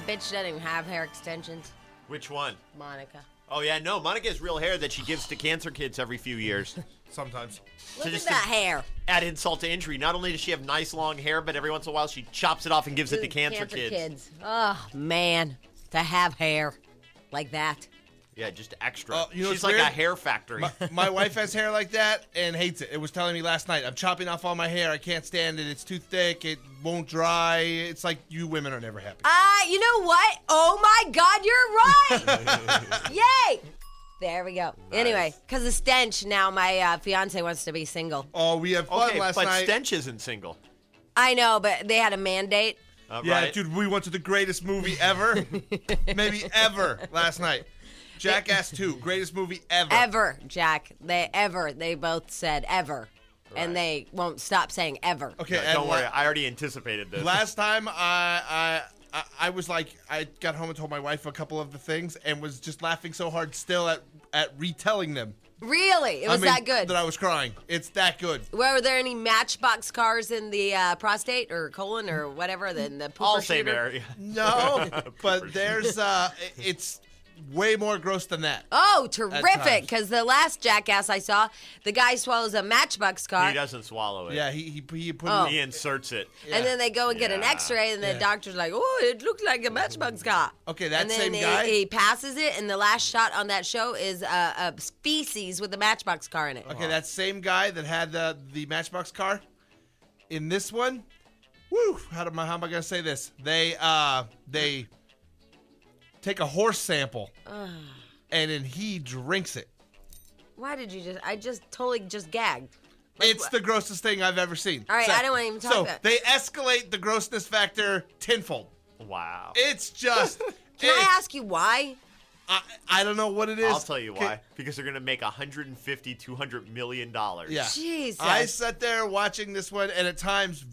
bitch doesn't even have hair extensions? Which one? Monica. Oh, yeah, no. Monica has real hair that she gives to cancer kids every few years. Sometimes. Look at that hair. Add insult to injury. Not only does she have nice long hair, but every once in a while she chops it off and gives it to cancer kids. Oh, man. To have hair like that. Yeah, just extra. She's like a hair factory. My wife has hair like that and hates it. It was telling me last night, I'm chopping off all my hair. I can't stand it. It's too thick. It won't dry. It's like you women are never happy. You know what? Oh, my God, you're right. Yay. There we go. Nice. Anyway, because of Stench, now my fiance wants to be single. Oh, we have fun last night. But Stench isn't single. I know, but they had a mandate. Yeah, right. Dude, we went to the greatest movie ever. Maybe ever last night. Jackass 2, greatest movie ever. Ever, Jack. They both said ever. Right. And they won't stop saying ever. Okay, no, don't worry. I already anticipated this. Last time I was like, I got home and told my wife a couple of the things and was just laughing so hard still at retelling them. Really? It was that good? That I was crying. It's that good. Were there any Matchbox cars in the prostate or colon or whatever? In the pooper all shooter? same area. No, but there's, it's way more gross than that. Oh, terrific. Because the last Jackass I saw, the guy swallows a Matchbox car. He doesn't swallow it. Yeah, he inserts it. Yeah. And then they go and get an x-ray, and the doctor's like, oh, it looks like a Matchbox car. Okay, that same guy? He passes it, and the last shot on that show is a feces with a Matchbox car in it. Okay, that same guy that had the Matchbox car, in this one, woo, how am I going to say this? They take a horse sample, and then he drinks it. Why did you I just totally gagged. It's the grossest thing I've ever seen. All right, I don't want to even talk about it. So they escalate the grossness factor tenfold. Wow. It's just... Can I ask you why? I don't know what it is. I'll tell you why. Because they're going to make $150, $200 million. Yeah. Jesus. I sat there watching this one, and at times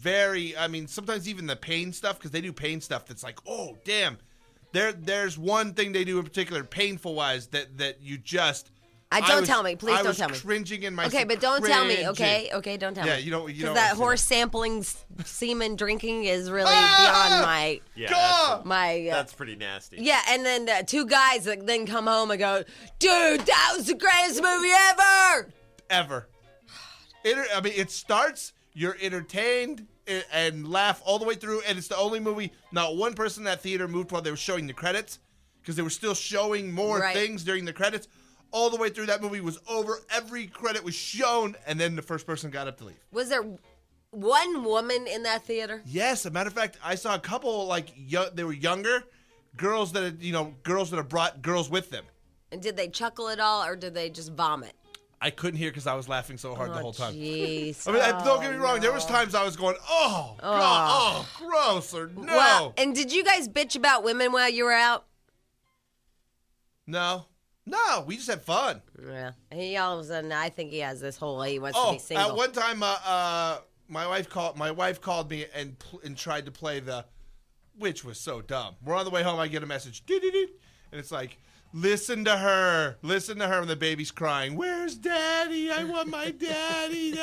sometimes even the pain stuff, because they do pain stuff that's like, oh, damn. There's one thing they do in particular, painful-wise, that you just... Don't tell me. Please don't tell me. I was cringing in my... Okay, but don't tell me, okay? Okay, don't tell me. Yeah, you know... Because that horse sampling, semen drinking is really beyond my... Yeah, that's pretty nasty. Yeah, and then two guys that then come home and go, dude, that was the greatest movie ever! Ever. It starts, you're entertained... and laugh all the way through, and it's the only movie not one person in that theater moved while they were showing the credits, because they were still showing more things during the credits. All the way through, that movie was over. Every credit was shown, and then the first person got up to leave. Was there one woman in that theater? Yes, as a matter of fact, I saw a couple, they were younger, girls that had brought girls with them. And did they chuckle at all, or did they just vomit? I couldn't hear because I was laughing so hard the whole time. Jeez. Don't get me wrong. There was times I was going, oh, God, gross, or no. Well, and did you guys bitch about women while you were out? No, we just had fun. Yeah. He all of a sudden, I think he has this whole, he wants to be single. At one time, my wife called me and tried to play which was so dumb. We're on the way home. I get a message, and it's like, listen to her, and the baby's crying. Where's Daddy? I want my daddy.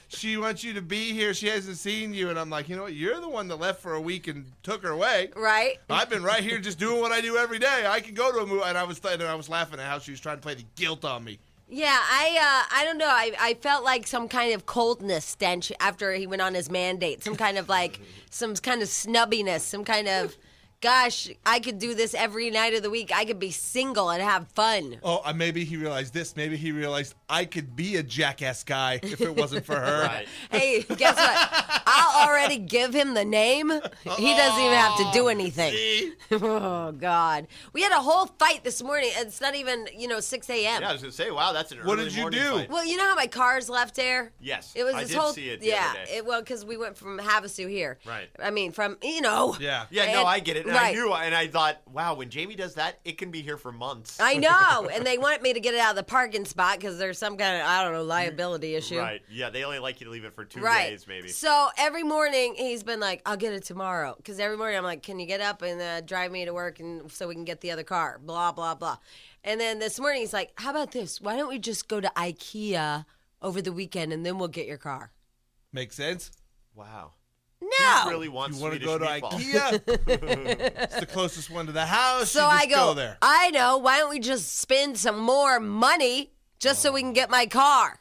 She wants you to be here. She hasn't seen you. And I'm like, you know what? You're the one that left for a week and took her away. Right. I've been right here just doing what I do every day. I can go to a movie. And I was laughing at how she was trying to play the guilt on me. Yeah, I don't know. I felt like some kind of coldness stench after he went on his mandate. Some kind of snubbiness, some kind of... Gosh, I could do this every night of the week. I could be single and have fun. Oh, maybe he realized this. Maybe he realized I could be a jackass guy if it wasn't for her. Right. Hey, guess what? I'll already give him the name. He doesn't even have to do anything. See? Oh, God. We had a whole fight this morning. It's not even, 6 a.m. Yeah, I was going to say, wow, that's an What early did you morning do? fight. Well, you know how my car's left there? Yes, It was I this did whole, see it the other day. because we went from Havasu here. Right. I mean, from, Yeah. Yeah, no, I get it. And right. I knew, and I thought, wow, when Jamie does that, it can be here for months. I know, and they wanted me to get it out of the parking spot because there's some kind of, liability issue. Right, yeah, they only like you to leave it for 2 Right. days, maybe. So every morning he's been like, I'll get it tomorrow. Because every morning I'm like, can you get up and drive me to work and so we can get the other car, blah, blah, blah. And then this morning he's like, how about this? Why don't we just go to IKEA over the weekend and then we'll get your car? Makes sense. Wow. No. He really wants You want to Swedish go to meatballs. IKEA? It's the closest one to the house. So you just I go, there. I know. Why don't we just spend some more money just so we can get my car?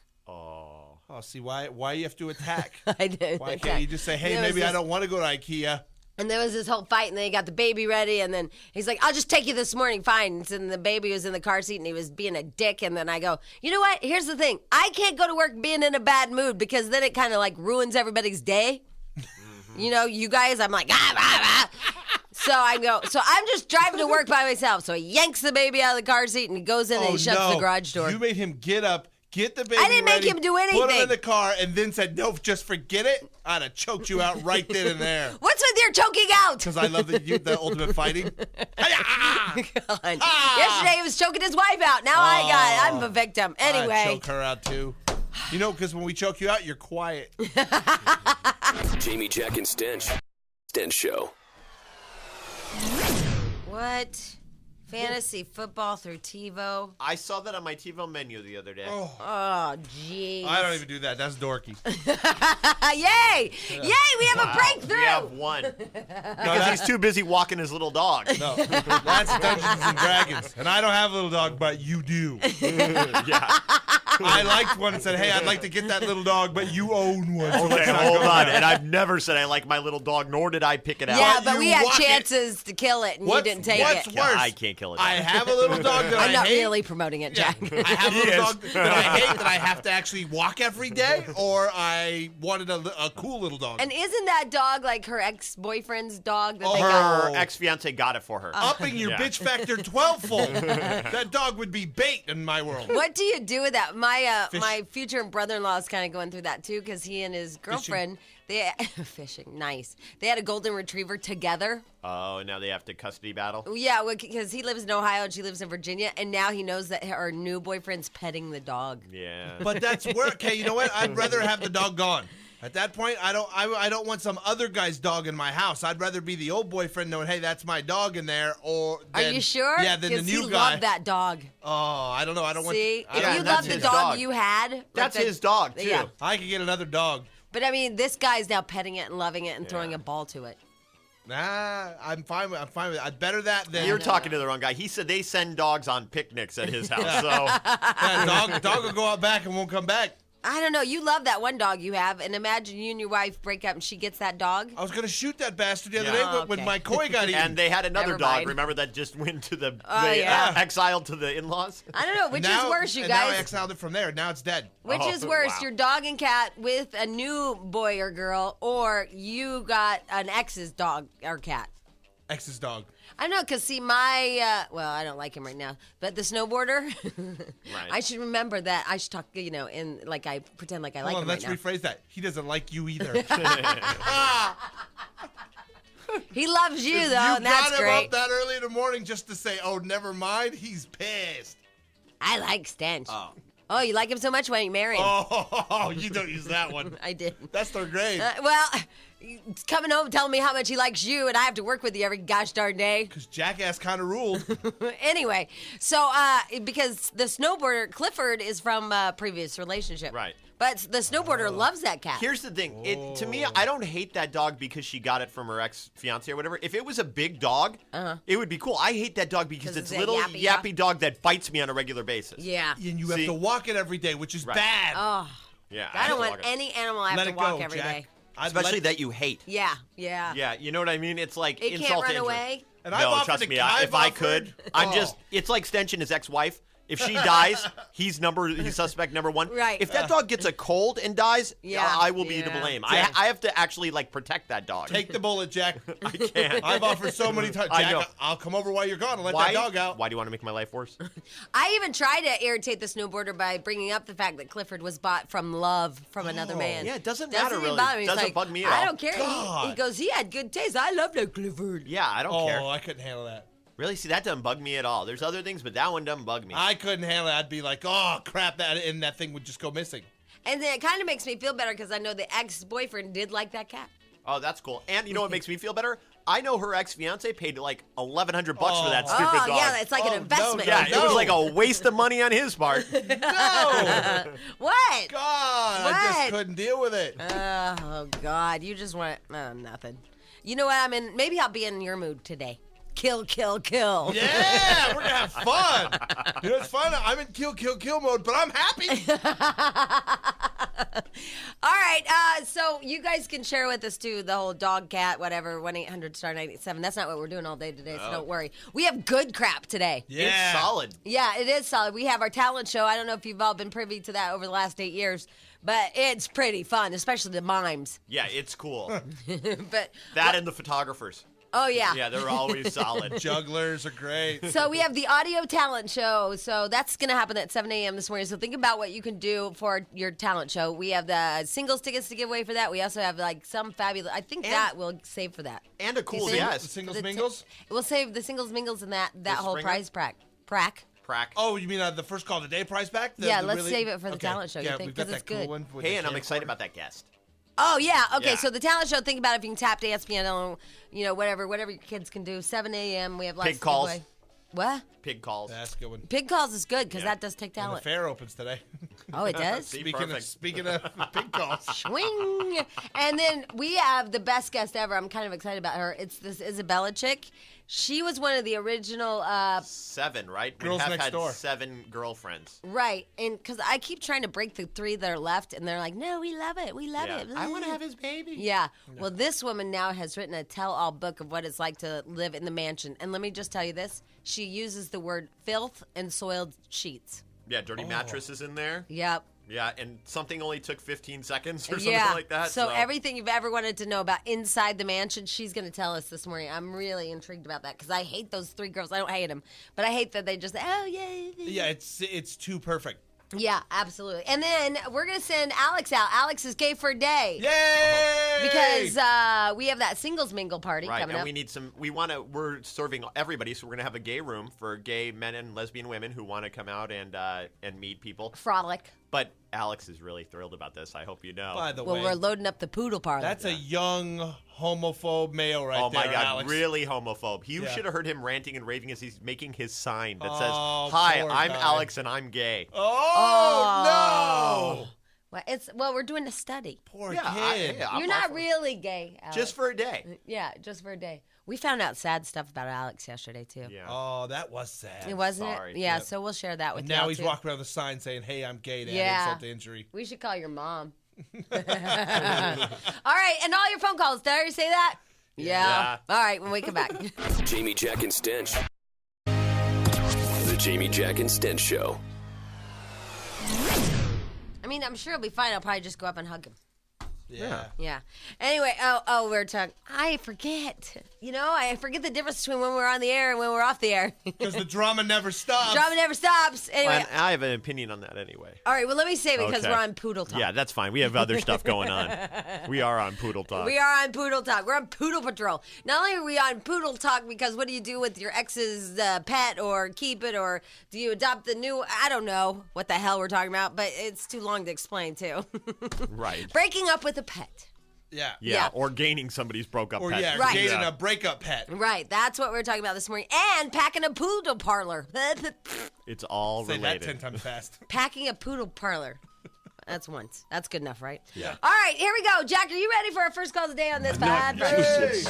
Oh, see, why you have to attack? I did. Why can't you just say, hey, There was maybe I this- don't want to go to IKEA? And there was this whole fight, and then he got the baby ready, and then he's like, I'll just take you this morning, fine. And the baby was in the car seat, and he was being a dick, and then I go, you know what? Here's the thing. I can't go to work being in a bad mood, because then it kind of, like, ruins everybody's day. You know, you guys, I'm like, So I'm just driving to work by myself. So he yanks the baby out of the car seat, and he goes in, and he shuts the garage door. You made him get up, get the baby I didn't make ready, him do put him anything. in the car, and then said, no, just forget it. I'd have choked you out right then and there. What's with your choking out? Because I love the ultimate fighting. God. Yesterday he was choking his wife out. Now I'm a victim. I'd Anyway. choke her out, too. You know, because when we choke you out, you're quiet. Jamie, Jack, and Stench. Stench Show. What? Fantasy football through TiVo? I saw that on my TiVo menu the other day. Oh, jeez. I don't even do that. That's dorky. Yay! Yay, we have a breakthrough! We have one. Because he's too busy walking his little dog. No, that's Dungeons and Dragons. And I don't have a little dog, but you do. Yeah. I liked one and said, hey, I'd like to get that little dog, but you own one. So Okay, let's not hold go on. there. And I've never said I like my little dog, nor did I pick it out. Yeah, But but you we had walk it. chances to kill it, and you didn't take what's it. worse? I can't kill it. I have a little dog that I'm I not hate. really promoting it, Yeah, Jack. I have a He little is. dog that I hate that I have to actually walk every day, or I wanted a cool little dog. And isn't that dog like her ex-boyfriend's dog that they Oh. got? Her ex-fiance got it for her. Upping your Yeah. bitch factor 12-fold. That dog would be bait in my world. What do you do with that? My Fish. my future brother-in-law is kind of going through that too, because he and his girlfriend they fishing nice. They had a golden retriever together. Oh, now they have to custody battle? Yeah, because he lives in Ohio and she lives in Virginia, and now he knows that her new boyfriend's petting the dog. Yeah. But that's work. Okay, you know what? I'd rather have the dog gone. At that point, I don't want some other guy's dog in my house. I'd rather be the old boyfriend knowing, hey, that's my dog in there. Or Are you sure? Yeah, then the 'Cause new he guy. loved that dog. Oh, I don't know. I don't See, want. if Yeah, you that's loved the his dog, dog. you had. That's like his dog, too. Yeah. I could get another dog. But I mean, this guy's now petting it and loving it and throwing a ball to it. Nah, I'm fine with it. I'd better that than You're talking to the wrong guy. He said they send dogs on picnics at his house. So Yeah, dog will go out back and won't come back. I don't know. You love that one dog you have, and imagine you and your wife break up and she gets that dog. I was gonna shoot that bastard the other Yeah. day when Okay. my koi got eaten. and they had another Never dog. mind. Remember that just went to the yeah. exiled to the in-laws? I don't know. Which Now- is worse, you and Now I guys? exiled it from there. Now it's dead. Which Oh, is worse, wow. your dog and cat with a new boy or girl, or you got an ex's dog or cat? Ex's dog. I don't know, because see, my, well, I don't like him right now, but the snowboarder, Right. I should remember that. I should talk, in like I pretend like I like Hold on, him let's right now. rephrase that. He doesn't like you either. He loves you, though, you and that's got him great. up that early in the morning just to say, "Oh, never mind." He's pissed. I like Stench. Oh, you like him so much? Why don't you marry him? Oh, you don't use that one. I did. That's third grade. Well, he's coming home telling me how much he likes you, and I have to work with you every gosh darn day. Because Jackass kind of ruled. Anyway, so because the snowboarder Clifford is from a previous relationship, Right. But the snowboarder loves that cat. Here's the thing. To me, I don't hate that dog because she got it from her ex-fiance or whatever. If it was a big dog, it would be cool. I hate that dog because 'Cause it's it's a a little yappy yappy dog that bites me on a regular basis. Yeah. And you have See? to walk it every day, which is Right. bad. Oh, Yeah. I don't have to want walk it. any animal I have Let to it walk go, every day. Jack. I'd Especially let- that you hate. Yeah, yeah. Yeah, you know what I mean? It's like It insult can't to run injury. away. And I've No, offered trust to- me. I've If I offered- could, I'm Oh. just. It's like Stench and his ex-wife. If she dies, he's suspect number one. Right. If that dog gets a cold and dies, Yeah. I will be to Yeah. blame. Yeah. I have to actually protect that dog. Take the bullet, Jack. I can't. I've offered so many times. I know. Jack, I'll come over while you're gone and let Why? that dog out. Why do you want to make my life worse? I even tried to irritate the snowboarder by bringing up the fact that Clifford was bought from love from another man. Yeah, it doesn't Doesn't matter even really. bother me. He's Doesn't like, bug me at I all. don't care. He God. goes, he had good taste. I love that Clifford. Yeah, I don't Oh, care. I couldn't handle that. Really? See, that doesn't bug me at all. There's other things, but that one doesn't bug me. I couldn't handle it. I'd be like, oh, crap, that thing would just go missing. And then it kind of makes me feel better because I know the ex-boyfriend did like that cat. Oh, that's cool. And you know what makes me feel better? I know her ex-fiance paid like $1,100 for that stupid dog. Oh, yeah, it's like an investment. Yeah, it was like a waste of money on his part. No! What? God, I just What? couldn't deal with it. Oh, God. You just want nothing. You know what? Maybe I'll be in your mood today. Kill, kill, kill. Yeah, we're gonna have fun. You know, it's fun. I'm in kill, kill, kill mode, but I'm happy. All right, so you guys can share with us, too, the whole dog, cat, whatever, 1-800-STAR-987. That's not what we're doing all day today, so don't worry. We have good crap today. Yeah, It's solid. Yeah, it is solid. We have our talent show. I don't know if you've all been privy to that over the last 8 years, but it's pretty fun, especially the mimes. Yeah, it's cool. But That and the photographers. oh, yeah. Yeah, they're always solid. Jugglers are great. So we have the audio talent show. So that's going to happen at 7 a.m. this morning. So think about what you can do for your talent show. We have the singles tickets to give away for that. We also have like some fabulous. I think that we'll save for that. And a cool You think? The yes. singles mingles? We'll save the singles mingles and that whole Springer? prize prac. Prac. Oh, you mean the first call of the day prize pack? Yeah, let's save it for the talent show, you Yeah, think? we've got 'Cause it's that cool good. one with Hey, the and I'm camcorder. excited about that guest. Oh, yeah. Okay, Yeah. so the talent show, think about if you can tap dance, piano, whatever your kids can do. 7 a.m. We have lots Pig to calls. give away. What? Pig calls. That's a good one. Pig calls is good because Yeah. that does take And the talent. fair opens today. Oh, it does? See, speaking perfect. of pig calls. Swing. And then we have the best guest ever. I'm kind of excited about her. It's this Isabella chick. She was one of the original, 7, right? Girls we have Next had Door. 7 girlfriends. right. And because I keep trying to break the 3 that are left, and they're like, no, we love it. We love Yeah. it. I want to have his baby. Yeah. Well, this woman now has written a tell-all book of what it's like to live in the mansion. And let me just tell you this. She uses the word filth and soiled sheets. Yeah, dirty mattresses in there. Yep. Yeah, and something only took 15 seconds or something Yeah. like that. So everything you've ever wanted to know about inside the mansion, she's going to tell us this morning. I'm really intrigued about that because I hate those 3 girls. I don't hate them, but I hate that they just, oh, yeah. Yeah, it's too perfect. Yeah, absolutely. And then we're going to send Alex out. Alex is gay for a day. Yay! Because we have that singles mingle party Right, coming and up. we need some. We're serving everybody, so we're gonna have a gay room for gay men and lesbian women who want to come out and meet people. Frolic. But Alex is really thrilled about this. I hope you know. By the Well, way, we're loading up the poodle parlor. that's a young homophobe male right Oh there, my God, Alex. really homophobe. You Yeah. should have heard him ranting and raving as he's making his sign that Oh, says, "Hi, poor I'm guy. Alex and I'm gay." Oh, no! Well, we're doing a study. Poor Yeah, kid. I'm You're all not for it. really gay, Alex. Just for a day. Yeah, just for a day. We found out sad stuff about Alex yesterday, too. Yeah. Oh, that was sad. It wasn't Sorry. it? Yeah, Yep. so we'll share that with And you. now he's walking around with a sign saying, "Hey, I'm gay to add Yeah. insult to injury." We should call your mom. All right, and all your phone calls. Did I already say that? Yeah. All right, when we come back. Jamie, Jack, and Stench. The Jamie, Jack, and Stench Show. I mean, I'm sure he'll be fine. I'll probably just go up and hug him. Yeah. Yeah. Anyway, we're talking. I forget. I forget the difference between when we're on the air and when we're off the air. Because the drama never stops. Drama never stops. Anyway. And I have an opinion on that anyway. All right, well, let me save it because Okay. we're on Poodle Talk. Yeah, that's fine. We have other stuff going on. We are on Poodle Talk. We are on Poodle Talk. We're on Poodle Patrol. Not only are we on Poodle Talk because what do you do with your ex's pet or keep it or do you adopt the new? I don't know what the hell we're talking about, but it's too long to explain too. Right. Breaking up with a pet. Yeah. Yeah. Or gaining somebody's broke up Or pet. yeah, Right. dating a breakup pet. Right, that's what we're talking about this morning. And packing a poodle parlor. It's all Say related. that 10 times fast. Packing a poodle parlor. That's once. That's good enough, right? Yeah. All right, here we go. Jack, are you ready for our first call of the day on this pod? Hey!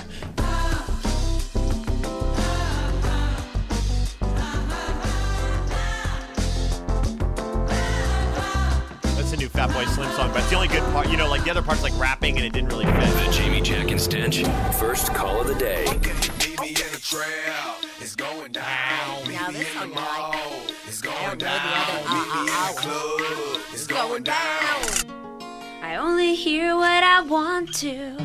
That's a new Fatboy Slim song, but it's the only good part. Like the other part's like rapping and it didn't really fit. The Jamie, Jack, and Stench. First call of the day. Meet me in the trail. It's going down. Now Meet me this in song the you like. mall. It's I going don't know the down. other. Meet me in the club. It's going down. I only hear what I want to.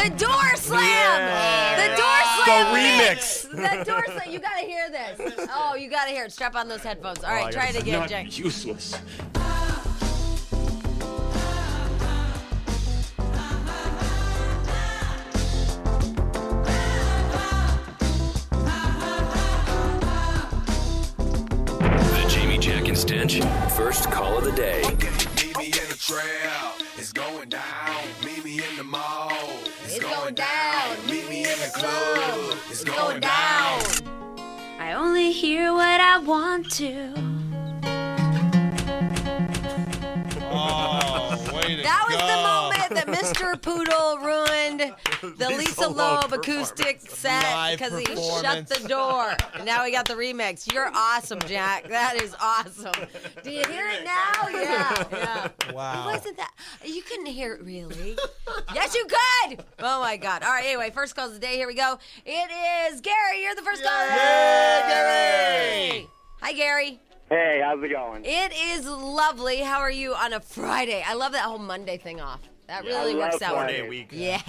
The door slam! Yeah. The door slam The mix! The door slam. You gotta hear this. Oh, you gotta hear it. Strap on those headphones. All right, I try gotta it again, Jack. Useless. The Jamie, Jack, and Stench. First call of the day. Meet me in the trail. It's going down. Meet me in the mall. It's going down. Meet me in the club. It's going down. I only hear what I want to. Oh, way to That was go. the moment that Mr. Poodle ruined the Lisa Loeb acoustic set Live because he shut performance. the door. And now we got the remix. You're awesome, Jack. That is awesome. Do you hear it now? Yeah. Wow. It wasn't that. You couldn't hear it really. Yes, you could. Oh, my God. All right, anyway, first calls of the day. Here we go. It is Gary. You're the first caller. Yay, Gary. Hi, Gary. Hey, how's it going? It is lovely. How are you on a Friday? I love that whole Monday thing off. That really I works love out. Friday. 4-day week. Yeah.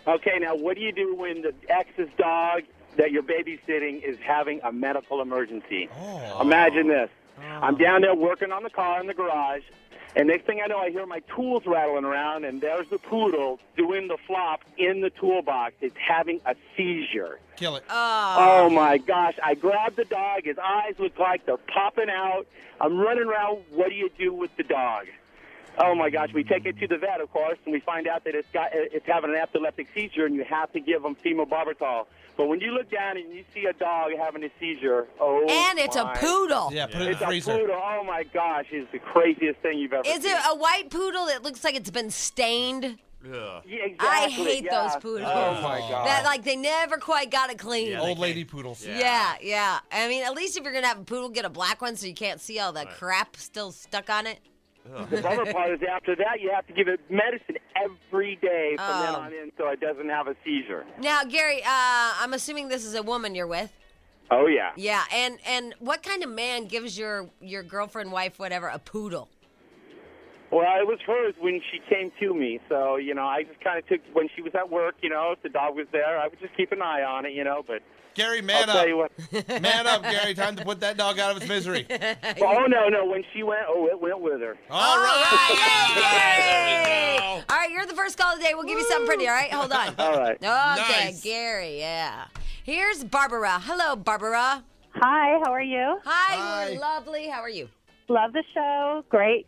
Okay, now what do you do when the ex's dog that you're babysitting is having a medical emergency? Oh. Imagine this. I'm down there working on the car in the garage, and next thing I know, I hear my tools rattling around, and there's the poodle doing the flop in the toolbox. It's having a seizure. Kill it. Oh, my gosh. I grab the dog. His eyes look like they're popping out. I'm running around. What do you do with the dog? Oh, my gosh. We take it to the vet, of course, and we find out that it's having an epileptic seizure, and you have to give him phenobarbital. But when you look down and you see a dog having a seizure, And it's a poodle. Yeah, put it in It's the a freezer. poodle. Oh, my gosh. It's the craziest thing you've ever Is seen. it a white poodle that looks like it's been stained? Ugh. Yeah, exactly, I hate yeah. those poodles. Oh, my God. That, like, they never quite got it clean. Yeah. Old lady poodles. Yeah. I mean, at least if you're going to have a poodle, get a black one so you can't see all the crap still stuck on it. The bummer part is after that, you have to give it medicine every day from then Oh. on in so it doesn't have a seizure. Now, Gary, I'm assuming this is a woman you're with. Oh, yeah. Yeah, and what kind of man gives your girlfriend, wife, whatever, a poodle? Well, it was hers when she came to me. So, I just kind of took, when she was at work, if the dog was there, I would just keep an eye on it, but Gary, I'll man tell up. you what. Man up, Gary. Time to put that dog out of its misery. Oh, no. When she went, it went with her. All right. Yay! There we go. All right, you're the first call of the day. We'll give you something pretty, all right? Hold on. All right. Okay, Nice. Gary, yeah. Here's Barbara. Hello, Barbara. Hi, how are you? Hi, Hi. we're lovely. How are you? Love the show. Great.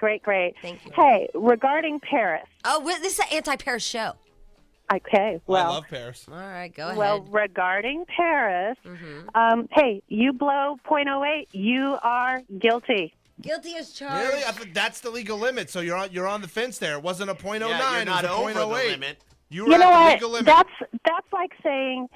Thank you. Hey, regarding Paris. Oh, this is an anti-Paris show. Okay, I well, love Paris. All right, go ahead. well, regarding Paris, hey, you blow .08, you are guilty. Guilty as charged. Really? I think that's the legal limit. So you're on the fence there. It wasn't a .09. Yeah, you're not it was a over the .08. limit. You were You know at the what? legal limit. That's like saying,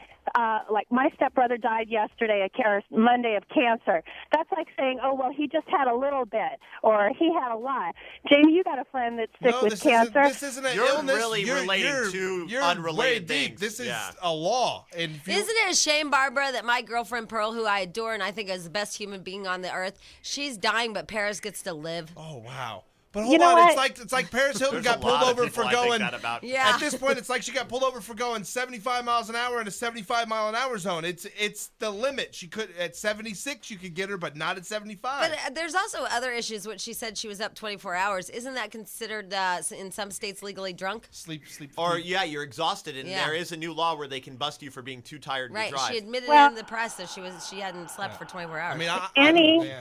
like my stepbrother died yesterday, or Monday of cancer. That's like saying, oh, well, he just had a little bit, or he had a lot. Jamie, you got a friend that's sick with cancer. This isn't an You're illness. really relating to you're unrelated way deep. things. This is Yeah. a law. And if you- Isn't it a shame, Barbara, that my girlfriend Pearl, who I adore and I think is the best human being on the earth, she's dying, but Paris gets to live? Oh wow. But You hold know on, what? it's like Paris Hilton There's got a pulled lot of over people for I think going. that about. Yeah. At this point, it's like she got pulled over for going 75 miles an hour in a 75-mile-an-hour zone. It's the limit. She could at 76, you could get her, but not at 75. But there's also other issues, which she said she was up 24 hours. Isn't that considered, in some states, legally drunk? Sleep. Or, yeah, you're exhausted, and Yeah. there is a new law where they can bust you for being too tired to Right. drive. She admitted Well- in the press that she hadn't slept for 24 hours. I mean, Any-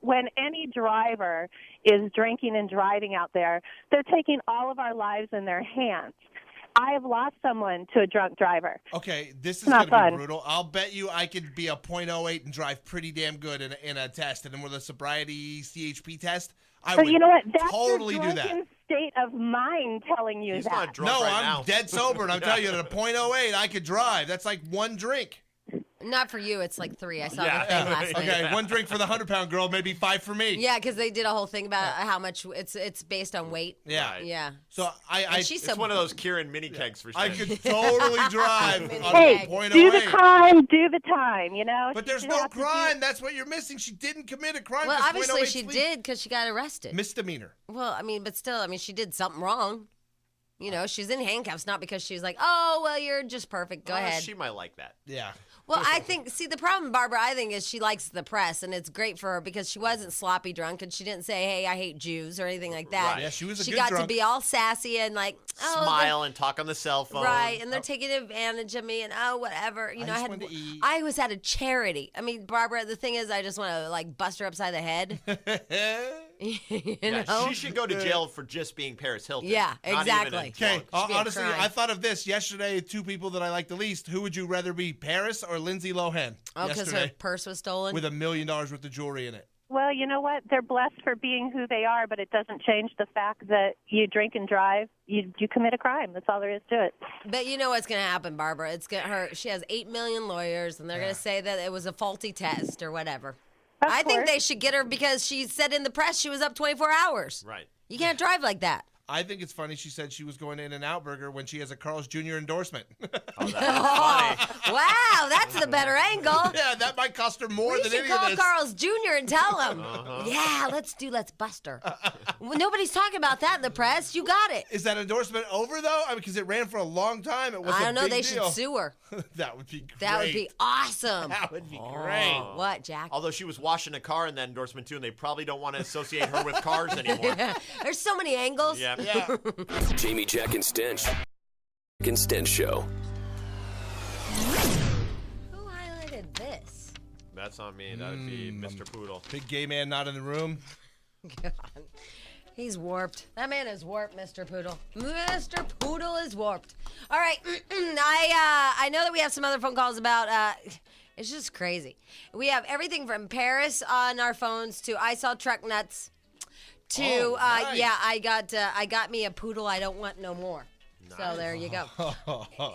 When any driver is drinking and driving out there, they're taking all of our lives in their hands. I have lost someone to a drunk driver. Okay, this is Not going to be fun. brutal. I'll bet you I could be a .08 and drive pretty damn good in a test. And then with a sobriety CHP test, I So would you know what? That's totally your do that. drunken state of mind telling you He's that. not drunk No, right I'm now. dead sober, and I'm telling you, at a .08, I could drive. That's like one drink. Not for you. It's like 3. I saw Yeah. the thing last night. Okay, one drink for the 100-pound girl, maybe 5 for me. Yeah, because they did a whole thing about how much it's based on weight. Yeah. Right. Yeah. So I And she's It's one of those Kieran mini kegs for I Stench. could totally drive on Hey, a do the .08. crime, do the time, you know? But She there's should no have to do- crime. That's what you're missing. She didn't commit a crime. Well, 'cause obviously 0.08 she sleep. did because she got arrested. Misdemeanor. Well, I mean, but still, I mean, she did something wrong. You know, she's in handcuffs, not because she was like, oh, well, you're just perfect. Go ahead. She might like that. Yeah. Well, I think, see, the problem, Barbara, I think, is she likes the press, and it's great for her because she wasn't sloppy drunk, and she didn't say, hey, I hate Jews or anything like that. Right. Yeah, she was a She good got to drunk. be all sassy and like, oh, Smile and talk on the cell phone. right, and they're taking advantage of me, and oh, whatever. You know, just wanted to eat. I was at a charity. I mean, Barbara, the thing is, I just want to like bust her upside the head. you Yeah, know? she should go to jail for just being Paris Hilton. Yeah, Not even exactly. a Okay, drunk. Should be a honestly, crime. I thought of this yesterday. Two people that I like the least. Who would you rather be, Paris or Lindsay Lohan? Oh, because her yesterday, purse was stolen? with $1 million worth of jewelry in it. Well, you know what? They're blessed for being who they are, but it doesn't change the fact that you drink and drive, you commit a crime. That's all there is to it. But you know what's going to happen, Barbara. It's gonna her. She has 8 million lawyers, and they're going to say that it was a faulty test or whatever. Of I think course. they should get her because she said in the press she was up 24 hours. Right. You can't drive like that. I think it's funny she said she was going to In-N-Out Burger when she has a Carl's Jr. endorsement. Oh, that's funny. Wow, that's the better angle. Yeah, that might cost her more We than should any call of this. Carl's Jr. and tell him. Yeah, let's bust her. Well, nobody's talking about that in the press. You got it. Is that endorsement over, though? I mean, because it ran for a long time. It was I a don't know. big They deal. should sue her. That would be great. That would be awesome. That would be great. What, Jack? Although she was washing a car in that endorsement, too, and they probably don't want to associate her with cars anymore. There's so many angles. Yeah. Yeah. Jamie, Jack, and Stench. Jack and Stench Show. Who highlighted this? That's not me. That would be Mr. Poodle. Big gay man not in the room. God. He's warped. That man is warped, Mr. Poodle. Mr. Poodle is warped. All right. I know that we have some other phone calls about it's just crazy. We have everything from Paris on our phones to I saw truck nuts to nice. yeah, I got me a poodle I don't want no more. So there you go.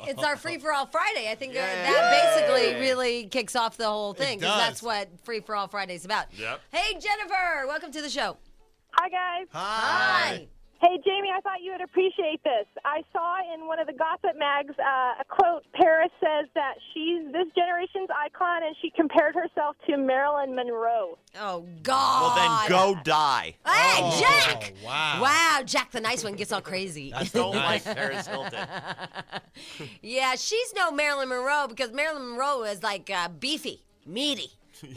It's our Free for All Friday. I think that basically really kicks off the whole thing because that's does. what Free for All Friday is about. Yep. Hey Jennifer, welcome to the show. Hi, guys. Hi. Hey, Jamie, I thought you would appreciate this. I saw in one of the gossip mags a quote. Paris says that she's this generation's icon, and she compared herself to Marilyn Monroe. Oh God. Well, then go die. Hey, Jack! wow. Wow, Jack the nice one gets all crazy. Don't like Paris Hilton. Yeah, she's no Marilyn Monroe because Marilyn Monroe was like beefy, meaty.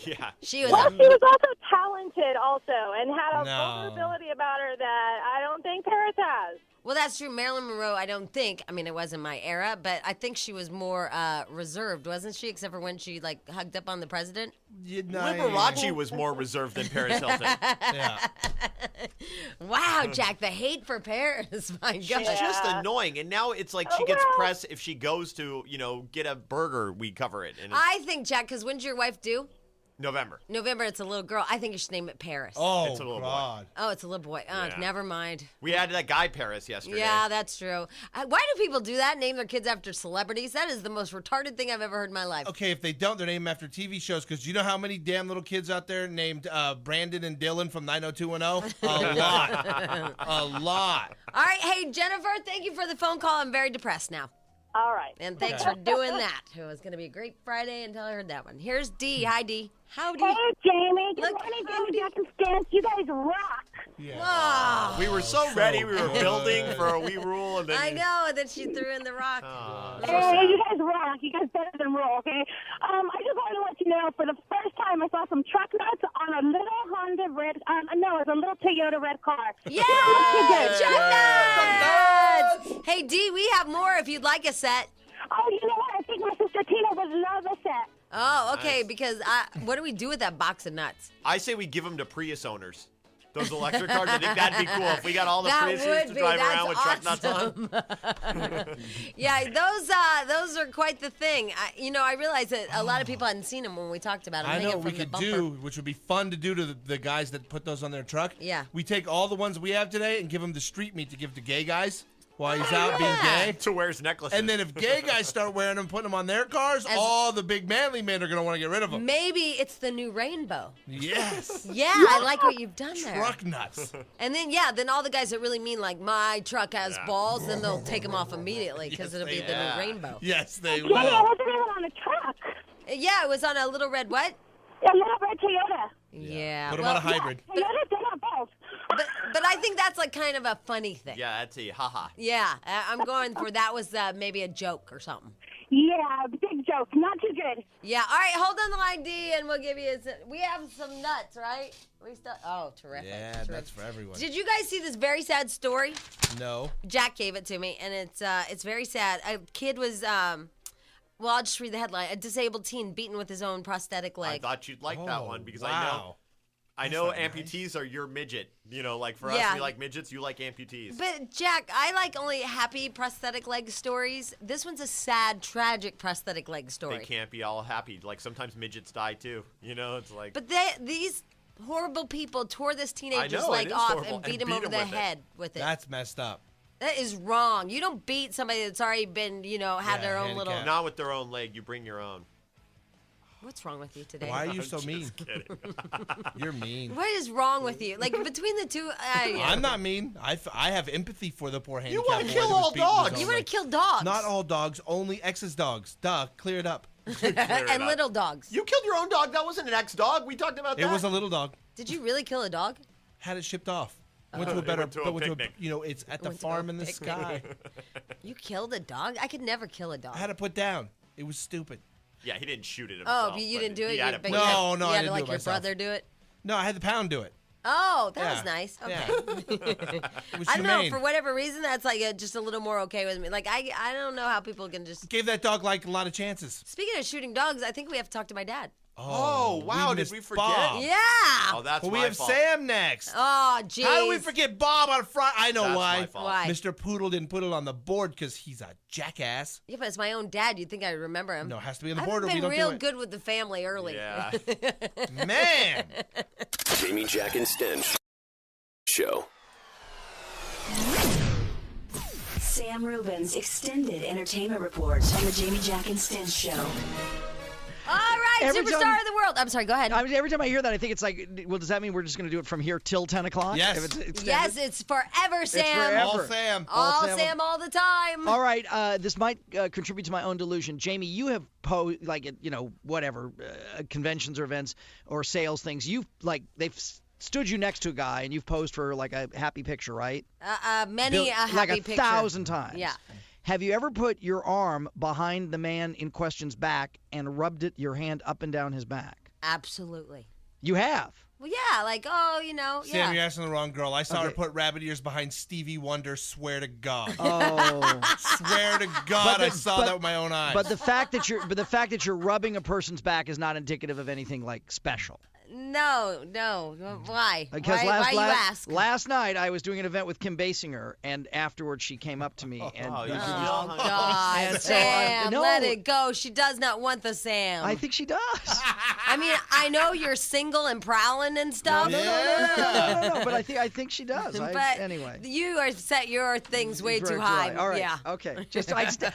Yeah. She was Well, a she was also talented, also, and had a No. vulnerability about her that I don't think Paris has. well, that's true. Marilyn Monroe, I don't think. I mean, it wasn't my era, but I think she was more reserved, wasn't she? Except for when she like hugged up on the president. Liberace was more reserved than Paris Hilton. Yeah. Wow, Jack, the hate for Paris. My God. She's just annoying, and now it's like she gets press if she goes to, get a burger. We cover it. And it's I think, Jack, because when's your wife due? November. November. It's a little girl. I think you should name it Paris. Oh, It's a little boy. God. Oh, it's a little boy. Oh, Yeah. never mind. We had that guy Paris yesterday. Yeah, that's true. Why do people do that? Name their kids after celebrities? That is the most retarded thing I've ever heard in my life. Okay, if they don't, they're named after TV shows. Because you know how many damn little kids out there named Brandon and Dylan from 90210? A lot. A lot. All right, hey, Jennifer, thank you for the phone call. I'm very depressed now. All right. And thanks for doing that. It was going to be a great Friday until I heard that one. Here's Dee. Hi, Dee. Howdy. Hey, Jamie. Good Look, morning, howdy. Jamie, Jack, and Stench. You guys rock. Yeah. Oh, We were so ready. We were good. building for a We Rule, and then I know. And then she threw in the rock. Hey, you guys rock. You guys better than roll, okay? I just wanted to let you know, for the first time, I saw some truck nuts on a little Honda red, no, it's a little Toyota red car. Yeah! Good. Chuck nuts! Hey, Dee, we have more if you'd like a set. Oh, you know what? I think my sister Tina would love a set. Oh, okay, Nice. because what do we do with that box of nuts? I say we give them to Prius owners. Those electric cars, I think that'd be cool if we got all the That Priuses would to be. drive That's around with truck nuts on. Yeah, those are quite the thing. I realized that a lot of people hadn't seen them when we talked about them. I know hanging what we from the could bumper. do, which would be fun to do to the guys that put those on their truck. Yeah. We take all the ones we have today and give them the street meat to give to gay guys while he's out being yeah. gay. To wear his necklaces. And then if gay guys start wearing them, putting them on their cars, all the big manly men are going to want to get rid of them. Maybe it's the new rainbow. Yes. Yeah, I like what you've done there. Truck nuts. And then, then all the guys that really mean, like, my truck has balls, then they'll take them off immediately because Yes, it'll be they- the new rainbow. Yes, they Jamie, I will. wasn't even on a truck. Yeah, it was on a little red what? A little red Toyota. Yeah. Put them well, on a hybrid. Toyota, they have both. but I think that's like kind of a funny thing. yeah, that's a haha. Yeah, I'm going for that was maybe a joke or something. Yeah, big joke. Not too good. Yeah, all right, hold on the line, D, and we'll give you we have some nuts, right? Oh, terrific. Yeah, terrific. that's for everyone. Did you guys see this very sad story? No. Jack gave it to me, and it's very sad. A kid was, well, I'll just read the headline. A disabled teen beaten with his own prosthetic I leg. thought you'd like that one because I know. wow. I know amputees are your midget. You know, like for us, we like midgets. You like amputees. But Jack, I like only happy prosthetic leg stories. This one's a sad, tragic prosthetic leg story. They can't be all happy. Like sometimes midgets die too. You know, it's like. But these horrible people tore this teenager's I know, leg it is off horrible, and beat and him beat over him the with it. head with it. That's messed up. That is wrong. You don't beat somebody that's already been, had their own little. handicapped. Not with their own leg. You bring your own. What's wrong with you today? Why are you so mean? You're mean. What is wrong with you? Like between the two, I'm not mean. I have empathy for the poor handicapped wanna boy kill that was all beaten with his dogs. own You want leg. to kill dogs? Not all dogs, only ex's dogs. Duh, clear it up. and little dogs. You killed your own dog. That wasn't an ex-dog. We talked about that. It was a little dog. Did you really kill a dog? Had it shipped off. Went to a They better, went to a but picnic. it's at the Went to a farm in the picnic. sky. You killed a dog? I could never kill a dog. I had it put down. It was stupid. Yeah, he didn't shoot it himself. Oh, you but didn't do it? he had You- it but put you No, had- no, you I had didn't do like it your myself. brother do it? No, I had the pound do it. Oh, that Yeah. was nice. Okay. Yeah. It was I don't know. humane. For whatever reason, that's like just a little more okay with me. Like I don't know how people can just. Gave that dog like a lot of chances. Speaking of shooting dogs, I think we have to talk to my dad. Oh, wow, did missed we forget? Bob. Yeah. Oh, that's Well, we my have fault. Sam next. Oh, jeez. How do we forget Bob on Friday? I know That's why. my fault. Why? Mr. Poodle didn't put it on the board because he's a jackass. Yeah, but it's my own dad. You'd think I'd remember him. No, it has to be on the I've board or we been don't real do it. good with the family early. Yeah. Man. Jamie, Jack, and Stench Show. Sam Rubin's extended entertainment report on the Jamie, Jack, and Stench Show. All right, Every superstar time- of the world. I'm sorry. Go ahead. I mean, every time I hear that, I think it's like, well, does that mean we're just going to do it from here till 10 o'clock? Yes. If it's extended? Yes, it's forever, Sam. forever. All Sam. All Sam. Sam all the time. All right, this might contribute to my own delusion. Jamie, you have like at, whatever conventions or events or sales things. You've they've stood you next to a guy and you've posed for like a happy picture, right? Many a happy like picture. 1,000 times. Yeah. Have you ever put your arm behind the man in question's back and rubbed your hand up and down his back? Absolutely. You have. Well, yeah, like, Sam, you're asking the wrong girl. I saw her Okay. put rabbit ears behind Stevie Wonder. Swear to God. Oh. Swear to God, I saw but- that with my own eyes. But the fact that you're rubbing a person's back is not indicative of anything like special. No. Why? Because why you ask? last night I was doing an event with Kim Basinger, and afterwards she came up to me and Oh, you Oh, still- God, And so Sam, no. let it go. She does not want the Sam. I think she does. I mean, I know you're single and prowling and stuff. No, but I think she does. But anyway. you are set your things way Very too high. dry. All right. Yeah. Okay.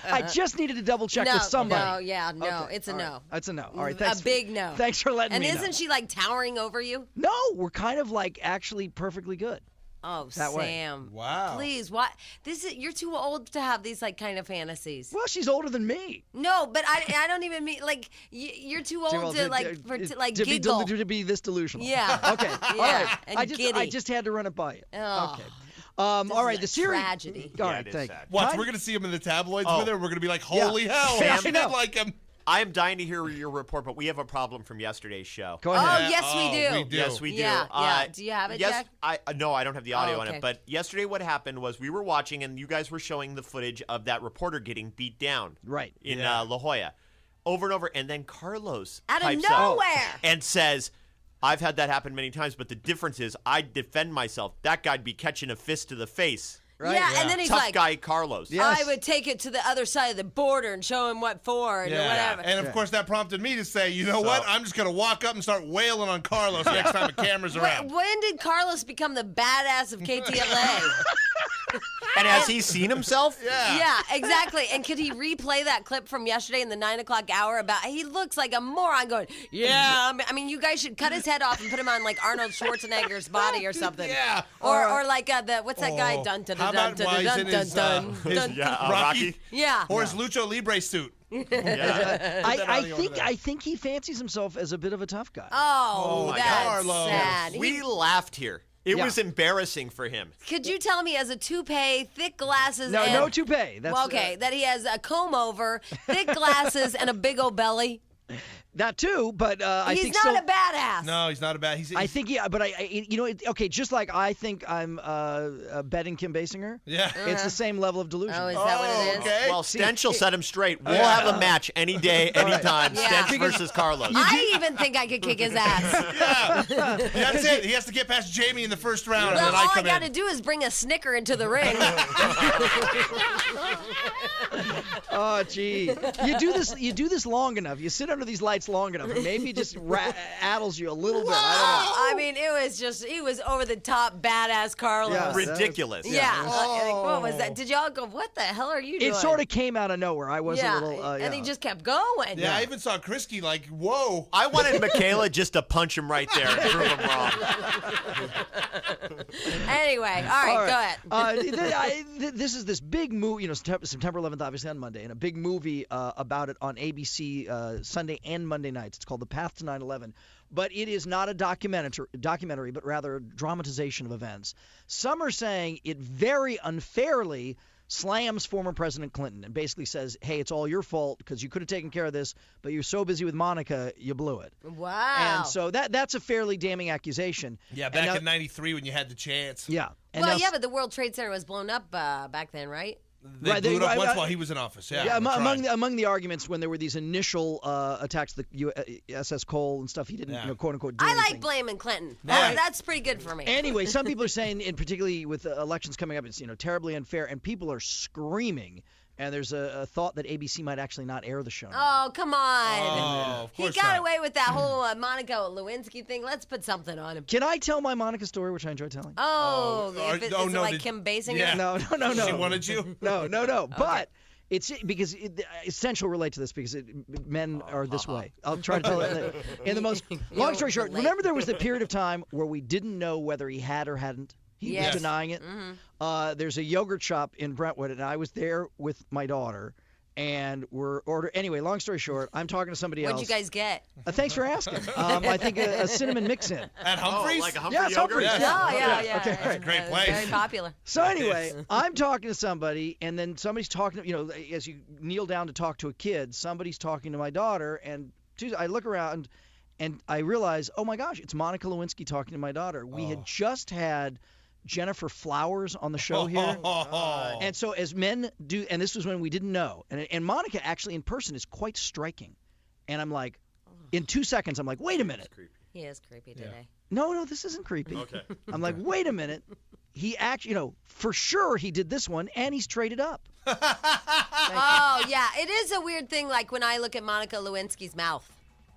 I just needed to double check No, with somebody. no, yeah, no, Okay, it's a all right. no. That's a no. All right. Thanks. A big no. Thanks for letting And me know. isn't she like towering over you? No, we're kind of like actually perfectly good. Oh, That way. Sam. Wow. Please, what? You're too old to have these like kind of fantasies. Well, she's older than me. No, but I don't even mean like you're too old to giggle. To be this delusional. Yeah. Okay. Yeah, All right. and I giddy. just had to run it by you. Oh. Okay. This all right. is The a series. tragedy. All Yeah, right. it is Thank sad. you. Watch, Kind- we're going to see him in the tabloids Oh. with her. We're going to be like, holy hell. Sam, She no. did like him. I am dying to hear your report, but we have a problem from yesterday's show. Go Oh, ahead. yes, we do. We do. Yes, we do. Yeah. Do you have it, yes, Jack? No, I don't have the audio Oh, on okay. it. But yesterday, what happened was we were watching, and you guys were showing the footage of that reporter getting beat down. Right. In Yeah. La Jolla, over and over, and then Carlos Out of pipes up nowhere. and says, "I've had that happen many times, but the difference is I defend myself. That guy'd be catching a fist to the face." Right? Yeah, and then he's Tough like, guy Carlos. Yeah. I would take it to the other side of the border and show him what for and whatever. And of course, that prompted me to say, you know what? I'm just going to walk up and start wailing on Carlos next time a camera's around. When did Carlos become the badass of KTLA? And has he seen himself? Yeah, exactly. And could he replay that clip from yesterday in the 9 o'clock hour about he looks like a moron going, yeah. I mean, you guys should cut his head off and put him on like Arnold Schwarzenegger's body or something. Yeah. Or like what's that guy? Dun dun How dun about dun why dun he's in dun his, dun his dun. Yeah, Rocky? Yeah. Or his Lucha Libre suit. Yeah. I think he fancies himself as a bit of a tough guy. Oh, my that's Carlos. sad. We laughed here. It Yeah. was embarrassing for him. Could you tell me, as a toupee, thick glasses, No, and, no toupee. That's well, okay, that he has a comb over, thick glasses, and a big old belly? That too, but I He's think not so. a badass. No, he's not a bad. I think but okay, just like I think I'm betting Kim Basinger. Yeah. It's the same level of delusion. Oh, is that what it is? Okay. Well, Stench will set him straight. We'll have a match any day, anytime. Yeah. Stench versus Carlos. I even think I could kick his ass. That's it. He has to get past Jamie in the first round, Well, and then all I I come got to in. do is bring a Snicker into the ring. Oh, gee. You do this long enough. You sit under these lights long enough, and maybe it just addles you a little bit. I I mean, he was over the top badass Carlos. Yeah. Ridiculous. Yeah. Like, what was that? Did y'all go, what the hell are you don't know. doing? It sort of came out of nowhere. I was yeah. a little. And he just kept going. Yeah, I even saw Krisky like, whoa. I wanted Michaela just to punch him right there and prove him wrong. Anyway, all right, go ahead. This is this big movie, September 11th, obviously on Monday, and a big movie about it on ABC Sunday and Monday nights. It's called The Path to 9/11. But it is not a documentary, but rather a dramatization of events. Some are saying it very unfairly slams former President Clinton and basically says, hey, it's all your fault because you could have taken care of this, but you're so busy with Monica, you blew it. Wow. And so that's a fairly damning accusation. Yeah, back in '93 when you had the chance. Yeah. And Well, now- yeah, but the World Trade Center was blown up back then, right? They blew it up once while he was in office. Yeah, among the arguments when there were these initial attacks to the USS Cole and stuff, he didn't, quote unquote, do I anything. like blaming Clinton. Yeah. That's pretty good for me. Anyway, some people are saying, and particularly with elections coming up, it's terribly unfair, and people are screaming. And there's a thought that ABC might actually not air the show. Oh, come on. Oh, of course He got not. away with that whole Monica Lewinsky thing. Let's put something on him. Can I tell my Monica story, which I enjoy telling? Oh, Oh, is no, it like did- Kim Basinger? Yeah. No. She wanted you? No. But it's because Stench will relate to this because men are this way. I'll try to tell it in the most long story short. Remember, there was the period of time where we didn't know whether he had or hadn't. He Yes. was denying it. There's a yogurt shop in Brentwood, and I was there with my daughter. And anyway, long story short, I'm talking to somebody else. What'd you guys get? Thanks for asking. I think a cinnamon mix-in. At Humphreys? Like a Humphrey Yeah, it's yogurt? Humphreys. Yeah. Oh, yeah. Okay, That's a great place. Very popular. So anyway, I'm talking to somebody, and then somebody's talking to, as you kneel down to talk to a kid, somebody's talking to my daughter, and I look around, and I realize, oh my gosh, it's Monica Lewinsky talking to my daughter. We had just had Jennifer Flowers on the show here. And so as men do, and this was when we didn't know, and Monica actually in person is quite striking. And I'm like, in 2 seconds, I'm like, wait a minute. He is creepy today. No, this isn't creepy. Okay. I'm like, wait a minute. He actually, for sure he did this one, and he's traded up. Oh, yeah. It is a weird thing, like when I look at Monica Lewinsky's mouth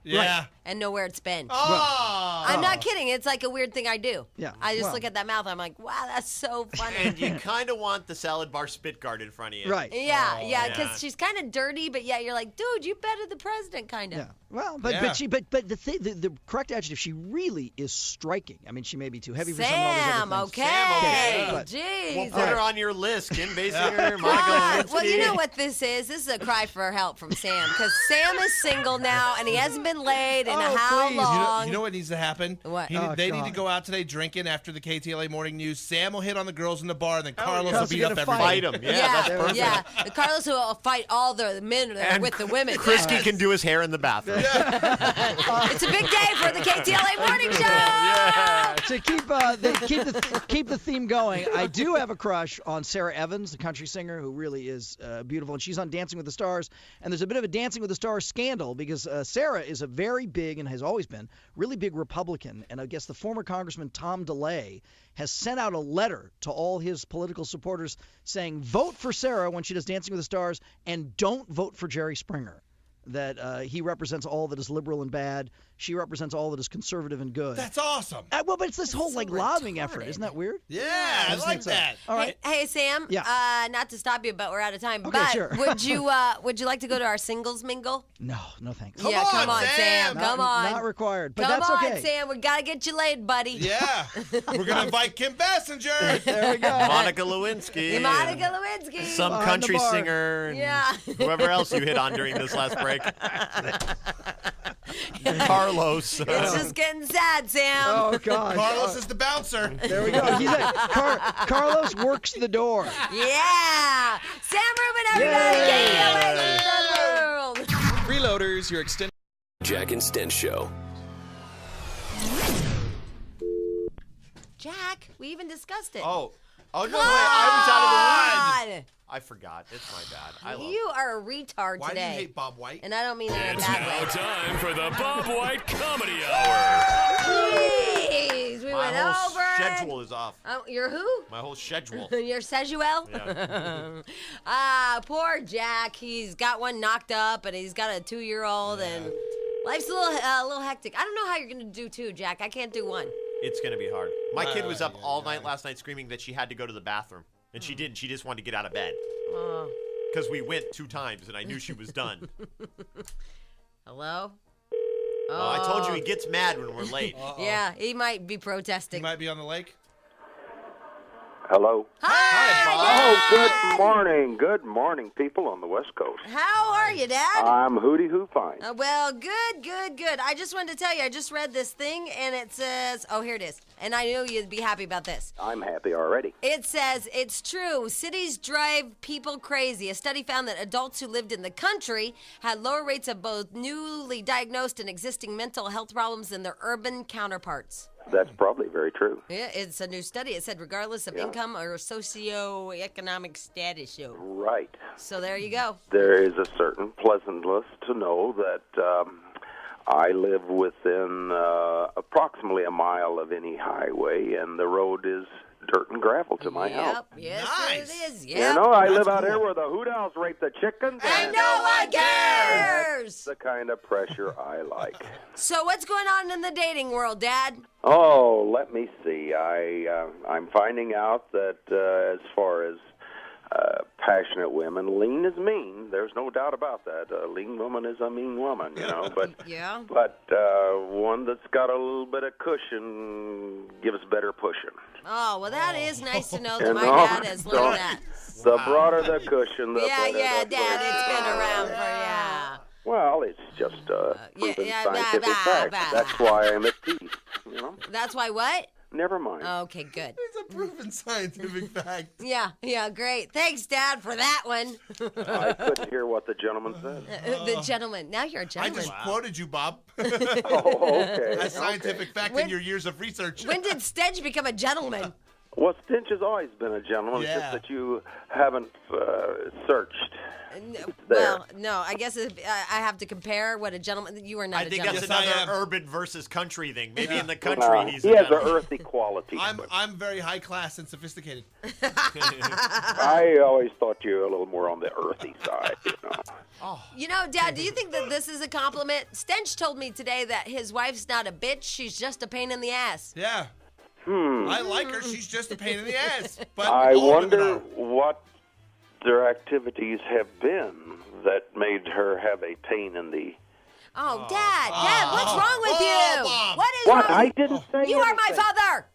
Yeah. and know where it's been. Oh. I'm not kidding. It's like a weird thing I do. Yeah, I just well. look at that mouth. I'm like, wow, that's so funny. And you kind of want the salad bar spit guard in front of you. Right. Yeah, because yeah. she's kind of dirty, but yeah, you're like, dude, you betted the president, kind of. Yeah. Well, but the correct adjective, she really is striking. I mean, she may be too heavy for some of all these Sam, other things. okay. But- Jeez. We'll put her on your list. Kim Basinger, Monica God. Lewinsky. Well, you know what this is? This is a cry for help from Sam, because Sam is single now, and he hasn't been laid in how Please. long? You know what needs to happen? What? They need to God. go out today drinking after the KTLA morning news. Sam will hit on the girls in the bar, and then Carlos will Carlos beat will up get a everybody. Fight him. Yeah, that's perfect. yeah. Carlos will fight all the men that are And with the women. Krisky can do his hair in the bathroom. It's a big day for the KTLA morning show. To keep the theme going, I do have a crush on Sarah Evans, the country singer who really is beautiful, and she's on Dancing with the Stars. And there's a bit of a Dancing with the Stars scandal because Sarah is a very big and has always been really big Republican, and I guess the former Congressman Tom DeLay has sent out a letter to all his political supporters saying vote for Sarah when she does Dancing with the Stars and don't vote for Jerry Springer. That he represents all that is liberal and bad. She represents all that is conservative and good. That's awesome. Well, but it's this whole so lobbying retarded. effort. Isn't that weird? Yeah, I like that. All right. Hey, Sam. Yeah. Not to stop you, but we're out of time. Okay, but sure. would you like to go to our singles mingle? No, thanks. Come yeah, on, come on, Sam. Come on. Not required, but Come that's on, okay. Sam. We gotta get you laid, buddy. Yeah. We're going to invite Kim Basinger. There we go. Monica Lewinsky. Monica Lewinsky. Some Behind country the bar. singer. And Yeah. Whoever else you hit on during this last break. Carlos. It's just getting sad, Sam. Oh God. Carlos is the bouncer. There we go. He's Carlos works the door. Yeah. Sam Rubin, everybody. Yay. KTLA, the world. Freeloaders, your extended. Jack and Stench Show. Jack, we even discussed it. Oh no! Wait, Come I was out of the line. on! I forgot. It's my bad. You are a retard Why today. do you hate Bob White? And I don't mean that in a It's bad now way. time for the Bob White Comedy Hour. Jeez, we My went whole over it. schedule is off. Oh, you're who? My whole schedule. You're Sejuel? Yeah. Poor Jack. He's got one knocked up, and he's got a 2-year-old, and life's a little hectic. I don't know how you're gonna do 2, Jack. I can't do 1. It's gonna be hard. My kid was up all night last night screaming that she had to go to the bathroom, and she didn't. She just wanted to get out of bed. Because we went 2 times, and I knew she was done. Hello? I told you he gets mad when we're late. Yeah, he might be protesting. You might be on the lake. Hello. Hi, Oh, Dad. good morning. Good morning, people on the West Coast. How are you, Dad? I'm Hootie Hoo Fine. Well, good. I just wanted to tell you, I just read this thing, and it says, oh, here it is. And I knew you'd be happy about this. I'm happy already. It says, it's true. Cities drive people crazy. A study found that adults who lived in the country had lower rates of both newly diagnosed and existing mental health problems than their urban counterparts. That's probably very true. Yeah, it's a new study. It said regardless of income or socioeconomic status. Right. So there you go. There is a certain pleasantness to know that I live within approximately a mile of any highway, and the road is dirt and gravel to my house. Yes, Nice. it is. Yep. You know, I live out cool. here where the hoot owls rape the chickens. And no one cares. That's the kind of pressure I like. So what's going on in the dating world, Dad? Oh, let me see. I'm finding out that as far as passionate women, lean is mean. There's no doubt about that. A lean woman is a mean woman, you know. But Yeah. but one that's got a little bit of cushion gives better pushing. Oh, well, that is nice to know that You my know? dad has So- learned that. The broader the cushion, the Yeah, better the Dad, push. it's been around for ya. Well, it's just proven yeah, scientific blah, fact. blah. That's why I'm at peace. You know. That's why what? Never mind. Okay, good. It's a proven scientific fact. Yeah, great. Thanks, Dad, for that one. I couldn't hear what the gentleman said. The gentleman. Now you're a I gentleman. just quoted you, Bob. Oh, okay. A scientific fact in your years of research. When did Stench become a gentleman? Well, Stench has always been a gentleman. It's Yeah. just that you haven't searched. Well, no, I guess if, I have to compare what a gentleman. You are not I a think gentleman. that's Yes, I another am. urban versus country thing. Maybe Yeah. in the country he's He has an gentleman. earthy quality. I'm very high class and sophisticated. I always thought you were a little more on the earthy side. You know. You know, Dad, do you think that this is a compliment? Stench told me today that his wife's not a bitch. She's just a pain in the ass. Yeah. I like her. She's just a pain in the ass. But I all women wonder are. what their activities have been that made her have a pain in the. Oh, Dad, what's wrong with you? Bob. What is What? wrong? I didn't say You are my anything. father.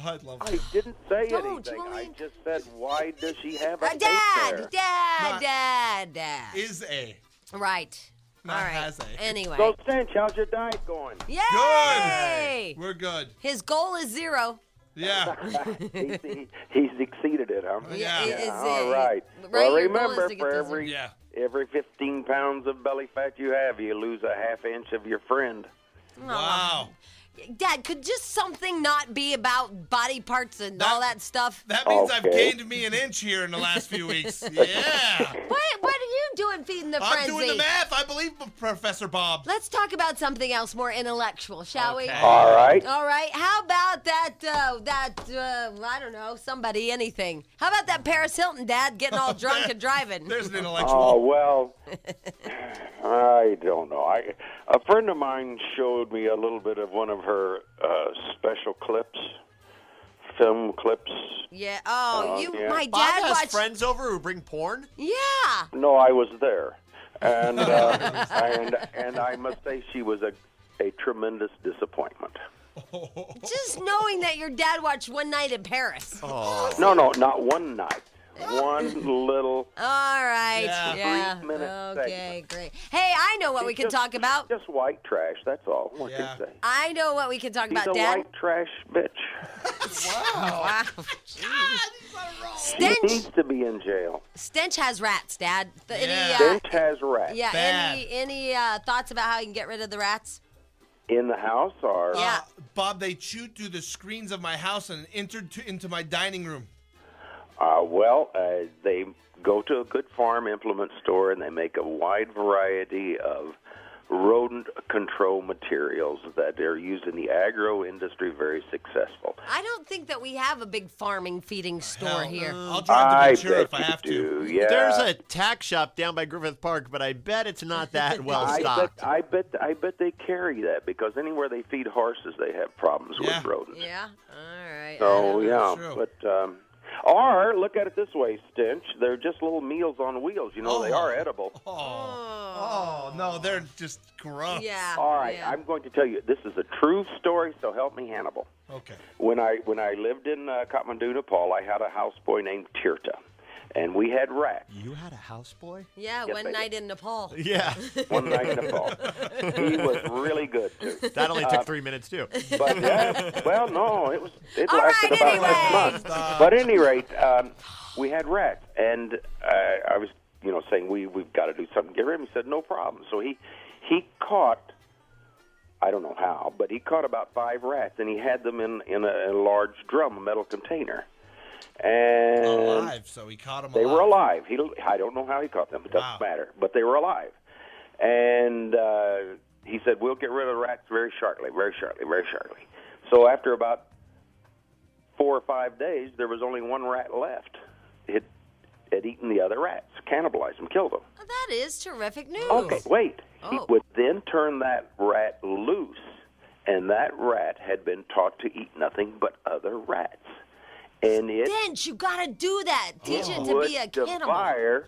I'd love I didn't say Don't, anything. I Julian. just said, why does she have a pain there? Dad. Is a. Right. Not All right. has a. Anyway. So, Stench, how's your diet going? Yay! We're good. His goal is 0. Yeah. He's exceeded it, huh? Yeah. Is All it- right. Right, Well, your goal is remember, to get for those- every Yeah. every 15 pounds of belly fat you have, you lose a half inch of your friend. Wow. Dad, could just something not be about body parts and all that stuff? That means I've Okay. gained me an inch here in the last few weeks. Yeah. What are you doing feeding the I'm frenzy? doing the math. I believe Professor Bob. Let's talk about something else more intellectual, shall we? Okay. All right. All right. How about that, I don't know, somebody, anything. How about that Paris Hilton, Dad, getting all drunk and driving? There's an Oh, intellectual. well, I don't know. A friend of mine showed me a little bit of one of her special clips, film clips. Yeah. Oh, yeah. my Bob dad has watched. friends over who bring porn? Yeah. No, I was there. And and I must say she was a tremendous disappointment. Just knowing that your dad watched One Night in Paris. No, not one night. one little. All right. Yeah. 3-minute Okay, great. Hey, I know what we can talk about. Just white trash, that's all. What can you say? I know what we can talk about, He's a Dad. white trash bitch. Wow. He needs to be in jail. Stench has rats, Dad. Stench has rats. Yeah. Any thoughts about how you can get rid of the rats? In the house or? Yeah. Bob, they chewed through the screens of my house and entered into my dining room. They go to a good farm implement store and they make a wide variety of rodent control materials that are used in the agro industry, very successful. I don't think that we have a big farming feeding store here. I'll drive to Ventura if I have to. Yeah. There's a tack shop down by Griffith Park, but I bet it's not that well stocked. I bet they carry that because anywhere they feed horses, they have problems with rodents. Yeah. All right. So but. Or look at it this way, Stench. They're just little meals on wheels. You know, they are edible. Oh, no, they're just gross. Yeah. All right, I'm going to tell you. This is a true story, so help me, Hannibal. Okay. When I lived in Kathmandu, Nepal, I had a houseboy named Tirta, and we had rats. You had a houseboy? Yeah, Yes, one I night did. in Nepal. Yeah. One night in Nepal. He was really good, too. That only took 3 minutes, too. But, no, it All lasted right, about anyway. 6 months. But at any rate, we had rats, and I was, saying we've got to do something to get rid of them. He said, no problem. So he caught, I don't know how, but he caught about 5 rats, and he had them in a large drum, a metal container. And alive, so he caught them alive. They were alive. I don't know how he caught them. It doesn't matter. But they were alive. And he said, we'll get rid of the rats very shortly, very shortly, very shortly. So after about 4 or 5 days, there was only one rat left. It had eaten the other rats, cannibalized them, killed them. Oh, that is terrific news. Okay, wait. He would then turn that rat loose, and that rat had been taught to eat nothing but other rats. And Stench, you gotta do that. Teach it to be a cannibal.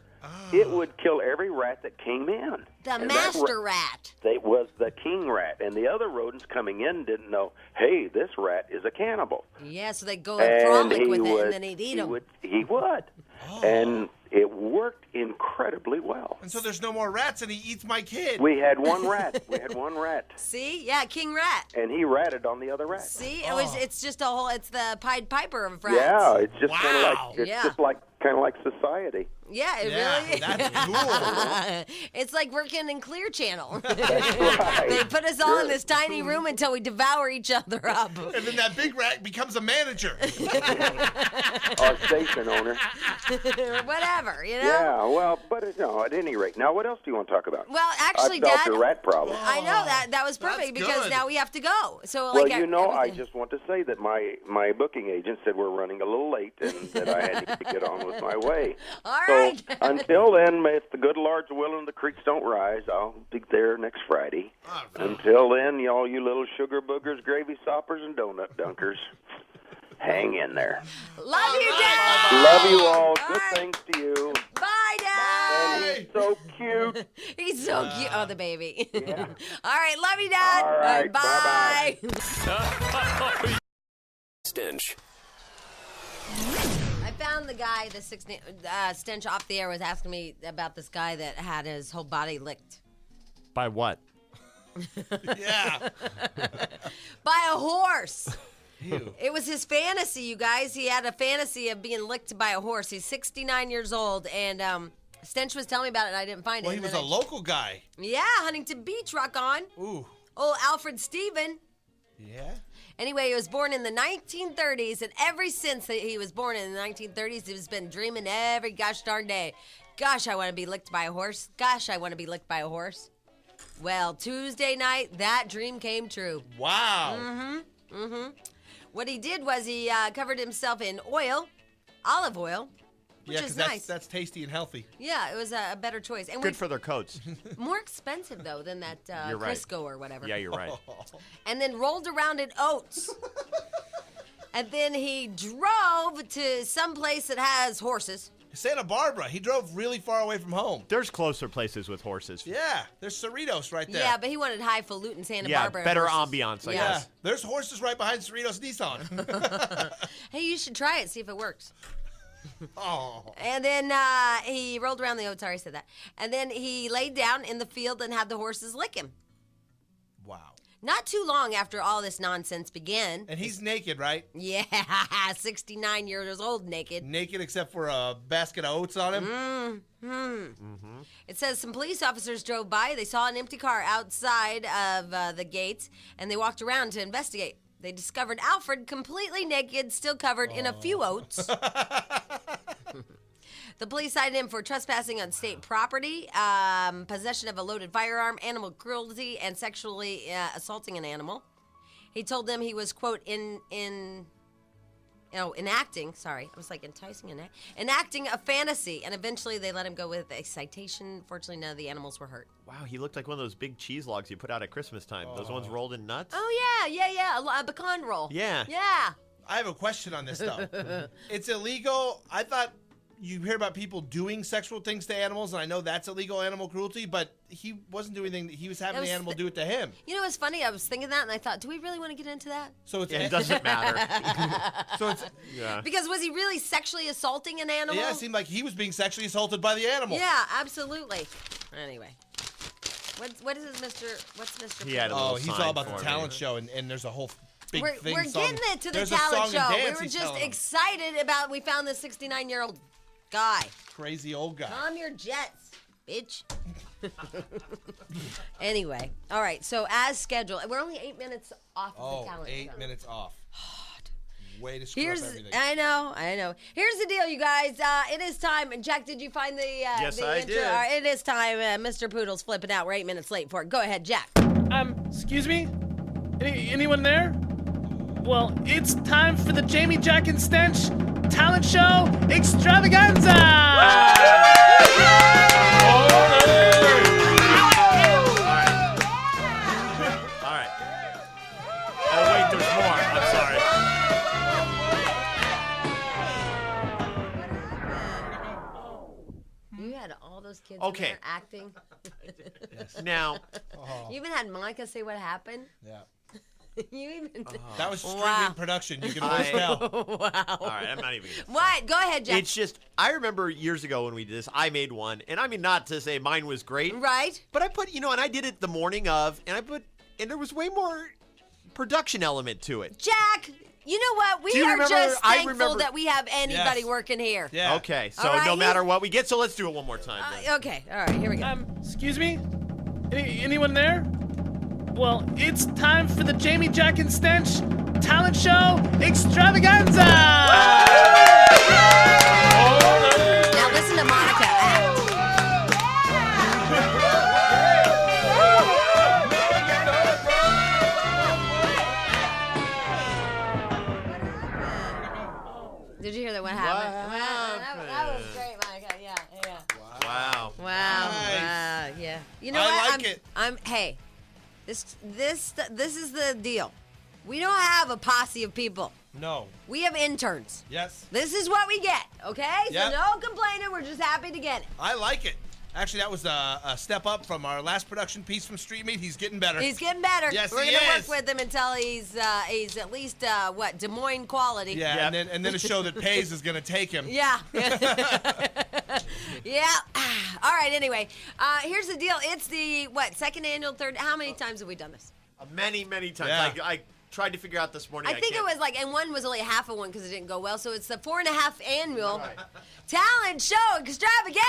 It would kill every rat that came in. The master rat. That was the king rat. And the other rodents coming in didn't know, hey, this rat is a cannibal. Yeah, so they'd go and frolic with it, and then he'd eat them. He would. And it worked incredibly well. And so there's no more rats, and he eats my kid. We had one rat. See? Yeah, king rat. And he ratted on the other rat. See? It's just a whole, it's the Pied Piper of rats. Yeah, it's just kind of like society. Yeah, it really is. That's cool. It's like working in Clear Channel. That's right. They put us all in this tiny room until we devour each other up. And then that big rat becomes a manager. Or station owner. Whatever, Yeah, well, but at any rate. Now, what else do you want to talk about? Well, actually, I solved Dad, your rat problem. I know that was perfect because good. now we have to go. So, Well, like, I just want to say that my booking agent said we're running a little late and that I had to get on with my way. All right. So until then, if the good Lord's willing, the creeks don't rise, I'll be there next Friday. Until then, all you little sugar boogers, gravy soppers, and donut dunkers, hang in there. Love you, Dad. Love you all. Good things to you. Bye, Dad. And he's so cute. He's so cute. Oh, the baby. Yeah. All right, love you, Dad. All right, bye. Stench. I found the guy, Stench off the air was asking me about this guy that had his whole body licked. By what? Yeah. By a horse. Ew. It was his fantasy, you guys. He had a fantasy of being licked by a horse. He's 69 years old, and Stench was telling me about it, and I didn't find it. Well, he was a local guy. Yeah, Huntington Beach, rock on. Ooh. Old Alfred Stephen. Yeah? Anyway, he was born in the 1930s, and ever since he was born in the 1930s, he's been dreaming every gosh darn day. Gosh, I want to be licked by a horse. Gosh, I want to be licked by a horse. Well, Tuesday night, that dream came true. Wow. What he did was he covered himself in oil, olive oil, which is nice. That's tasty and healthy. Yeah, it was a better choice. And Good for their coats. more expensive, though, than that You're right. Crisco or whatever. Yeah, you're right. And then rolled around in oats. And then he drove to some place that has horses. Santa Barbara. He drove really far away from home. There's closer places with horses. Yeah, there's Cerritos right there. Yeah, but he wanted highfalutin Santa Barbara. Yeah, better horses. ambiance, I Yeah, guess. there's horses right behind Cerritos Nissan. Hey, you should try it, see if it works. Oh. And then he rolled around the sorry, I said that. And then he laid down in the field and had the horses lick him. Wow. Not too long after all this nonsense began. And he's naked, right? Yeah, 69 years old naked. Naked except for a basket of oats on him? Mm-hmm. It says some police officers drove by. They saw an empty car outside of the gates, and they walked around to investigate. They discovered Alfred completely naked, still covered in a few oats. The police cited him for trespassing on state property, possession of a loaded firearm, animal cruelty, and sexually assaulting an animal. He told them he was, quote, enacting a fantasy, and eventually they let him go with a citation. Fortunately, none of the animals were hurt. Wow, he looked like one of those big cheese logs you put out at Christmas time. Those ones rolled in nuts? Oh, yeah, a pecan roll. Yeah. Yeah. I have a question on this, though. It's illegal. I thought you hear about people doing sexual things to animals, and I know that's illegal animal cruelty, but he wasn't doing anything. He was having the animal do it to him. You know, it's funny. I was thinking that, and I thought, do we really want to get into that? So it doesn't matter. So it's Because was he really sexually assaulting an animal? Yeah, it seemed like he was being sexually assaulted by the animal. Yeah, absolutely. Anyway. What's Mr. He had a little he's sign all about for the me. talent show, and there's a whole big thing. We're getting it to the There's a talent song and show. We dance were he's just telling them. excited about we found this 69-year-old guy. Crazy old guy. Calm your jets, bitch. Anyway, all right. So as scheduled, we're only 8 minutes off of the talent show. 8 minutes off. Way to screw up everything. I know. Here's the deal, you guys. It is time. And Jack, did you find the Yes, the I intro? did. All right, it is time. Mr. Poodle's flipping out. We're 8 minutes late for it. Go ahead, Jack. Excuse me? Anyone there? Well, it's time for the Jamie, Jack, and Stench Talent Show Extravaganza! All right. Oh, wait, there's more. I'm sorry. You had all those kids Okay. in there acting. Now, You even had Monica say what happened. Yeah. You even. That was streaming Wow. production. You can always tell. Wow. all right, I'm not even gonna. What? Go ahead, Jack. It's just, I remember years ago when we did this, I made one, and I mean, not to say mine was great, Right? but I put, and I did it the morning of, and there was way more production element to it. Jack, you know what? We Do you are remember- just I thankful remember- that we have anybody Yes. working here. Yeah. Okay, so All right, no matter what we get, so let's do it one more time. then. Okay. All right. Here we go. Excuse me? Anyone there? Well, it's time for the Jamie, Jack, and Stench Talent Show Extravaganza! Now listen to Monica act. Did you hear that? What happened? That was great, Monica. Yeah. Wow. Wow. Nice. Yeah. You know I what? like it. Hey, this is the deal. We don't have a posse of people. No. We have interns. Yes. This is what we get, okay? Yep. So no complaining. We're just happy to get it. I like it. Actually, that was a step up from our last production piece from Street Meat. He's getting better. He's getting better. Yes, We're he gonna is. work with him until he's at least Des Moines quality. Yeah, and then a show that pays is going to take him. Yeah. Yeah. All right. Anyway, here's the deal. It's the second annual, third. How many times have we done this? Many times. Yeah. I tried to figure out this morning. I think it can't- was and one was only half of one because it didn't go well. So it's the 4.5 annual Talent Show Extravaganza.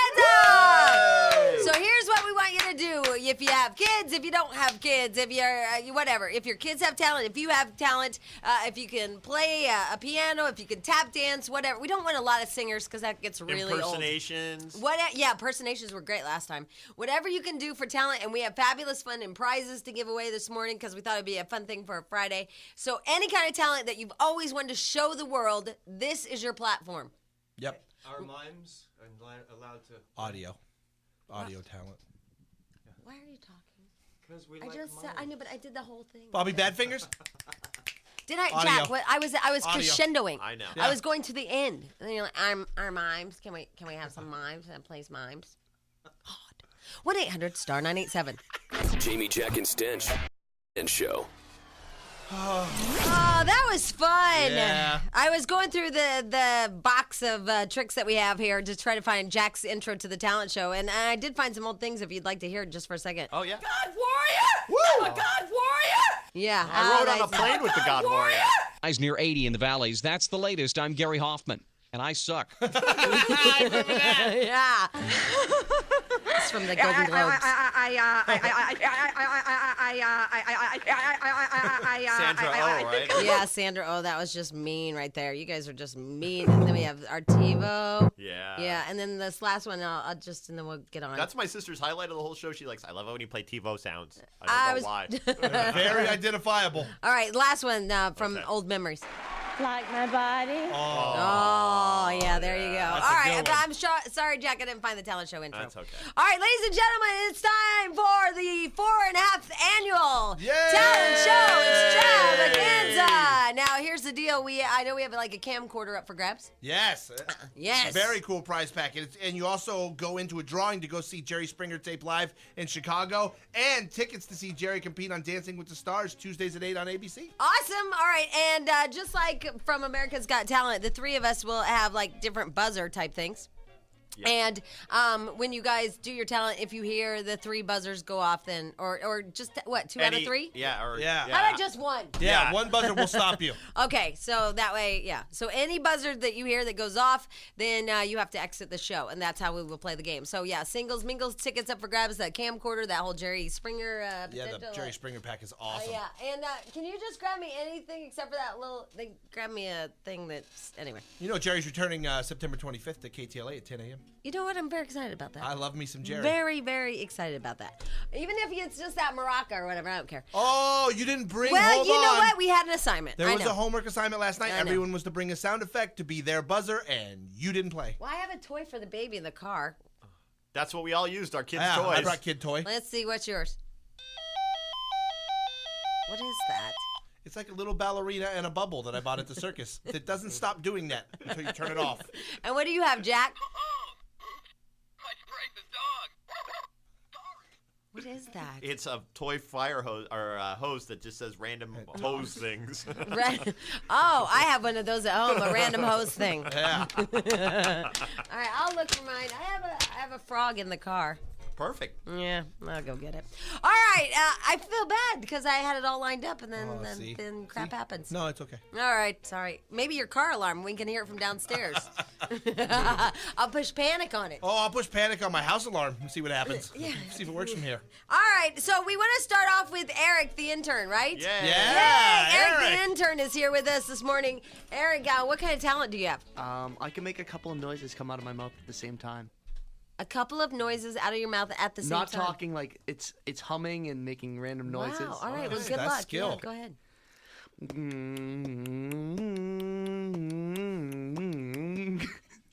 So here's what we want you to do. If you have kids, if you don't have kids, if you're whatever, if your kids have talent, if you have talent, if you can play a piano, if you can tap dance, whatever. We don't want a lot of singers because that gets really old. Impersonations. Yeah, impersonations were great last time. Whatever you can do for talent, and we have fabulous fun and prizes to give away this morning because we thought it'd be a fun thing for a Friday. So any kind of talent that you've always wanted to show the world, this is your platform. Yep. Are mimes allowed to? Audio talent. Why are you talking? Because we I like just said, mimes. I know, but I did the whole thing. Bobby Badfingers? Did I, Audio. Jack? What, I was Audio. crescendoing. I know. I was going to the end. And you're like, our mimes. Can we have some mimes that plays mimes? God. 1-800-STAR-987. Jamie, Jack, and Stench and Show. Oh, that was fun. Yeah. I was going through the box of tricks that we have here to try to find Jack's intro to the talent show, and I did find some old things if you'd like to hear it just for a second. Oh, yeah. God Warrior! Woo! I'm a God Warrior! Yeah. I rode on a plane with the God Warrior. Eyes near 80 in the valleys. That's the latest. I'm Gary Hoffman, and I suck. Yeah. It's from the Golden Globes. Sandra Oh, right? Yeah, Sandra Oh, that was just mean right there. You guys are just mean. And then we have our TiVo. Yeah. Yeah, and then this last one, and then we'll get on. That's my sister's highlight of the whole show. She likes, I love it when you play TiVo sounds. I don't know why. Very identifiable. All right, last one from Old Memories. Like my body. Oh, yeah, there you go. That's All a right, good but one. I'm sorry, Jack, I didn't find the talent show intro. That's okay. All right, ladies and gentlemen, it's time for the 4.5th annual Yay! talent show extravaganza. Now, here's the deal. I know we have like a camcorder up for grabs. Yes. Yes. Very cool prize packet. And you also go into a drawing to go see Jerry Springer tape live in Chicago, and tickets to see Jerry compete on Dancing with the Stars Tuesdays at 8 on ABC. Awesome. All right, and just like from America's Got Talent, the three of us will have like different buzzer type things. Yep. And when you guys do your talent, if you hear the three buzzers go off, then or just what, two out of three? Yeah. Yeah. How about just one? Yeah, one buzzer will stop you. Okay, so that way, yeah. So any buzzer that you hear that goes off, then you have to exit the show, and that's how we will play the game. So yeah, singles, mingles, tickets up for grabs, that camcorder, that whole Jerry Springer. Yeah, the Jerry Springer pack is awesome. Yeah, and can you just grab me anything except for that little? They grab me a thing that's anyway. You know, Jerry's returning September 25th to KTLA at 10 a.m. You know what? I'm very excited about that. I love me some Jerry. Very, very excited about that. Even if it's just that maraca or whatever, I don't care. Oh, you didn't bring. Well, hold you know on. what? We had an assignment. There I was know. a homework assignment last night. I know. Everyone was to bring a sound effect to be their buzzer, and you didn't play. Well, I have a toy for the baby in the car. That's what we all used, our kids' Yeah, toys. I brought kid toy. Let's see. What's yours? What is that? It's like a little ballerina and a bubble that I bought at the circus. That doesn't stop doing that until you turn it off. And what do you have, Jack? What is that? It's a toy fire hose or hose that just says random hose things. Oh, I have one of those at home, a random hose thing. Yeah. All right, I'll look for mine. I have a frog in the car. Perfect. Yeah, I'll go get it. All right, I feel bad because I had it all lined up and then see? then crap happens. No, it's okay. All right, sorry. Maybe your car alarm. We can hear it from downstairs. I'll push panic on it. Oh, I'll push panic on my house alarm and see what happens. Yeah. See if it works from here. All right, so we want to start off with Eric, the intern, right? Yeah. Yay! Eric, Eric. the intern, is here with us this morning. Eric, what kind of talent do you have? I can make a couple of noises come out of my mouth at the same time. A couple of noises out of your mouth at the same time. Not talking, like it's humming and making random noises. Wow. All right. Well, Nice. good That's luck. skill. Yeah, go ahead.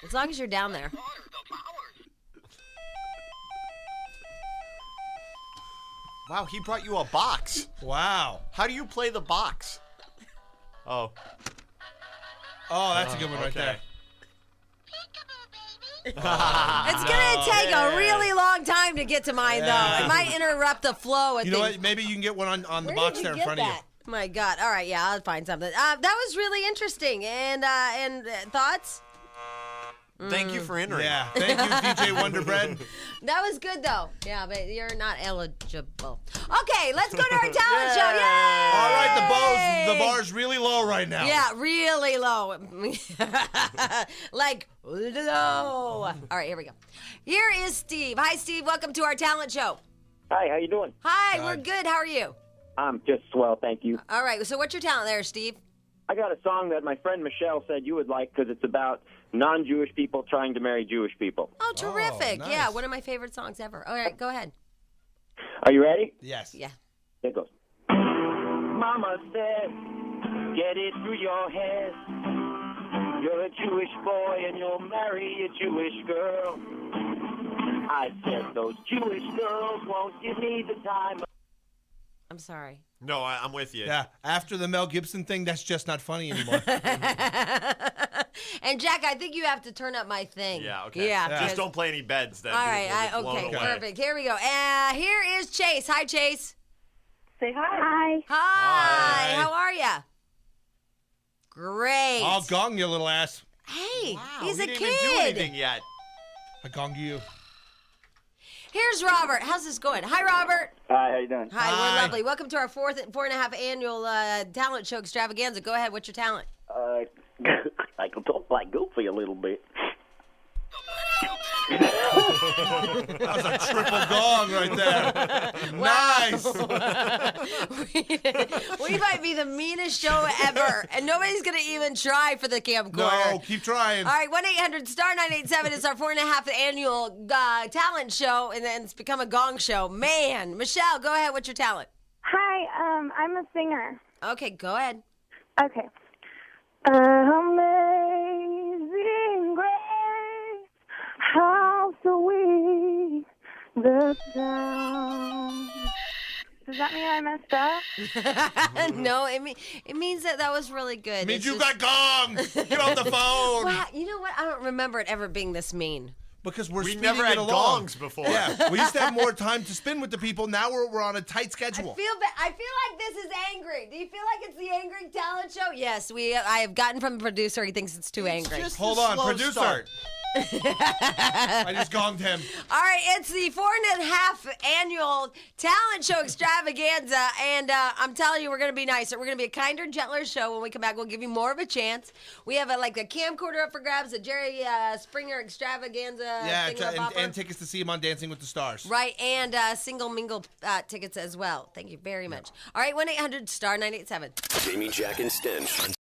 As long as you're down there. Wow, he brought you a box. Wow. How do you play the box? Oh. Oh, that's a good one right there. It's gonna take a really long time to get to mine, though. It might interrupt the flow. You know what? Maybe you can get one on the Where box did there you in front of get that? My God. All right. Yeah, I'll find something. That was really interesting. And thoughts? Thank you for entering. Yeah. Thank you, DJ Wonderbread. That was good, though. Yeah, but you're not eligible. Okay, let's go to our talent show. Yay! All right, the bar's really low right now. Yeah, really low. Like, low. All right, here we go. Here is Steve. Hi, Steve. Welcome to our talent show. Hi, how you doing? Hi, we're good. How are you? I'm just swell, thank you. All right, so what's your talent there, Steve? I got a song that my friend Michelle said you would like because it's about non-Jewish people trying to marry Jewish people. Oh, terrific. nice. Yeah, one of my favorite songs ever. All right, go ahead. Are you ready? Yes. Yeah. There it goes. Mama said, get it through your head. You're a Jewish boy and you'll marry a Jewish girl. I said those Jewish girls won't give me the time. I'm sorry. No, I'm with you. Yeah. After the Mel Gibson thing, that's just not funny anymore. And Jack, I think you have to turn up my thing. Yeah, okay. Yeah. Just don't play any beds then. All right, We'll get blown okay, away. perfect. Here we go. Here is Chase. Hi, Chase. Say hi. Hi. How are ya? Great. I'll gong you, little ass. Hey, Wow, he's he a didn't kid. even do anything yet. I gong you. Here's Robert. How's this going? Hi, Robert. Hi, how you doing? Hi, we're lovely. Welcome to our 4.5 annual talent show extravaganza. Go ahead. What's your talent? I can talk like Goofy a little bit. That was a triple gong right there. Nice. We might be the meanest show ever, and nobody's going to even try for the camcorder. No, keep trying. All right, 1-800-STAR-987 is our 4.5 annual talent show, and then it's become a gong show. Man, Michelle, go ahead. What's your talent? Hi, I'm a singer. Okay, go ahead. Okay. Amazing grace, how sweet the sound. Does that mean I messed up? No, it means that was really good. It means It's you just- got gonged. Get off the phone. Wow, you know what? I don't remember it ever being this mean. Because we're We speeding never it had along. gongs before. Yeah, we used to have more time to spend with the people. Now we're on a tight schedule. I feel like this is angry. Do you feel like it's the angry talent show? Yes, I have gotten from the producer. He thinks it's too angry. Hold on, producer. I just gonged him. All right, it's the 4.5 annual talent show extravaganza, and I'm telling you, we're going to be nicer. We're going to be a kinder, gentler show. When we come back, we'll give you more of a chance. We have a camcorder up for grabs, a Jerry Springer extravaganza. Yeah, thingamabopper. and tickets to see him on Dancing with the Stars. Right, and single mingle tickets as well. Thank you very much. All right, 1-800-STAR-987. Jamie, Jack, and Stench.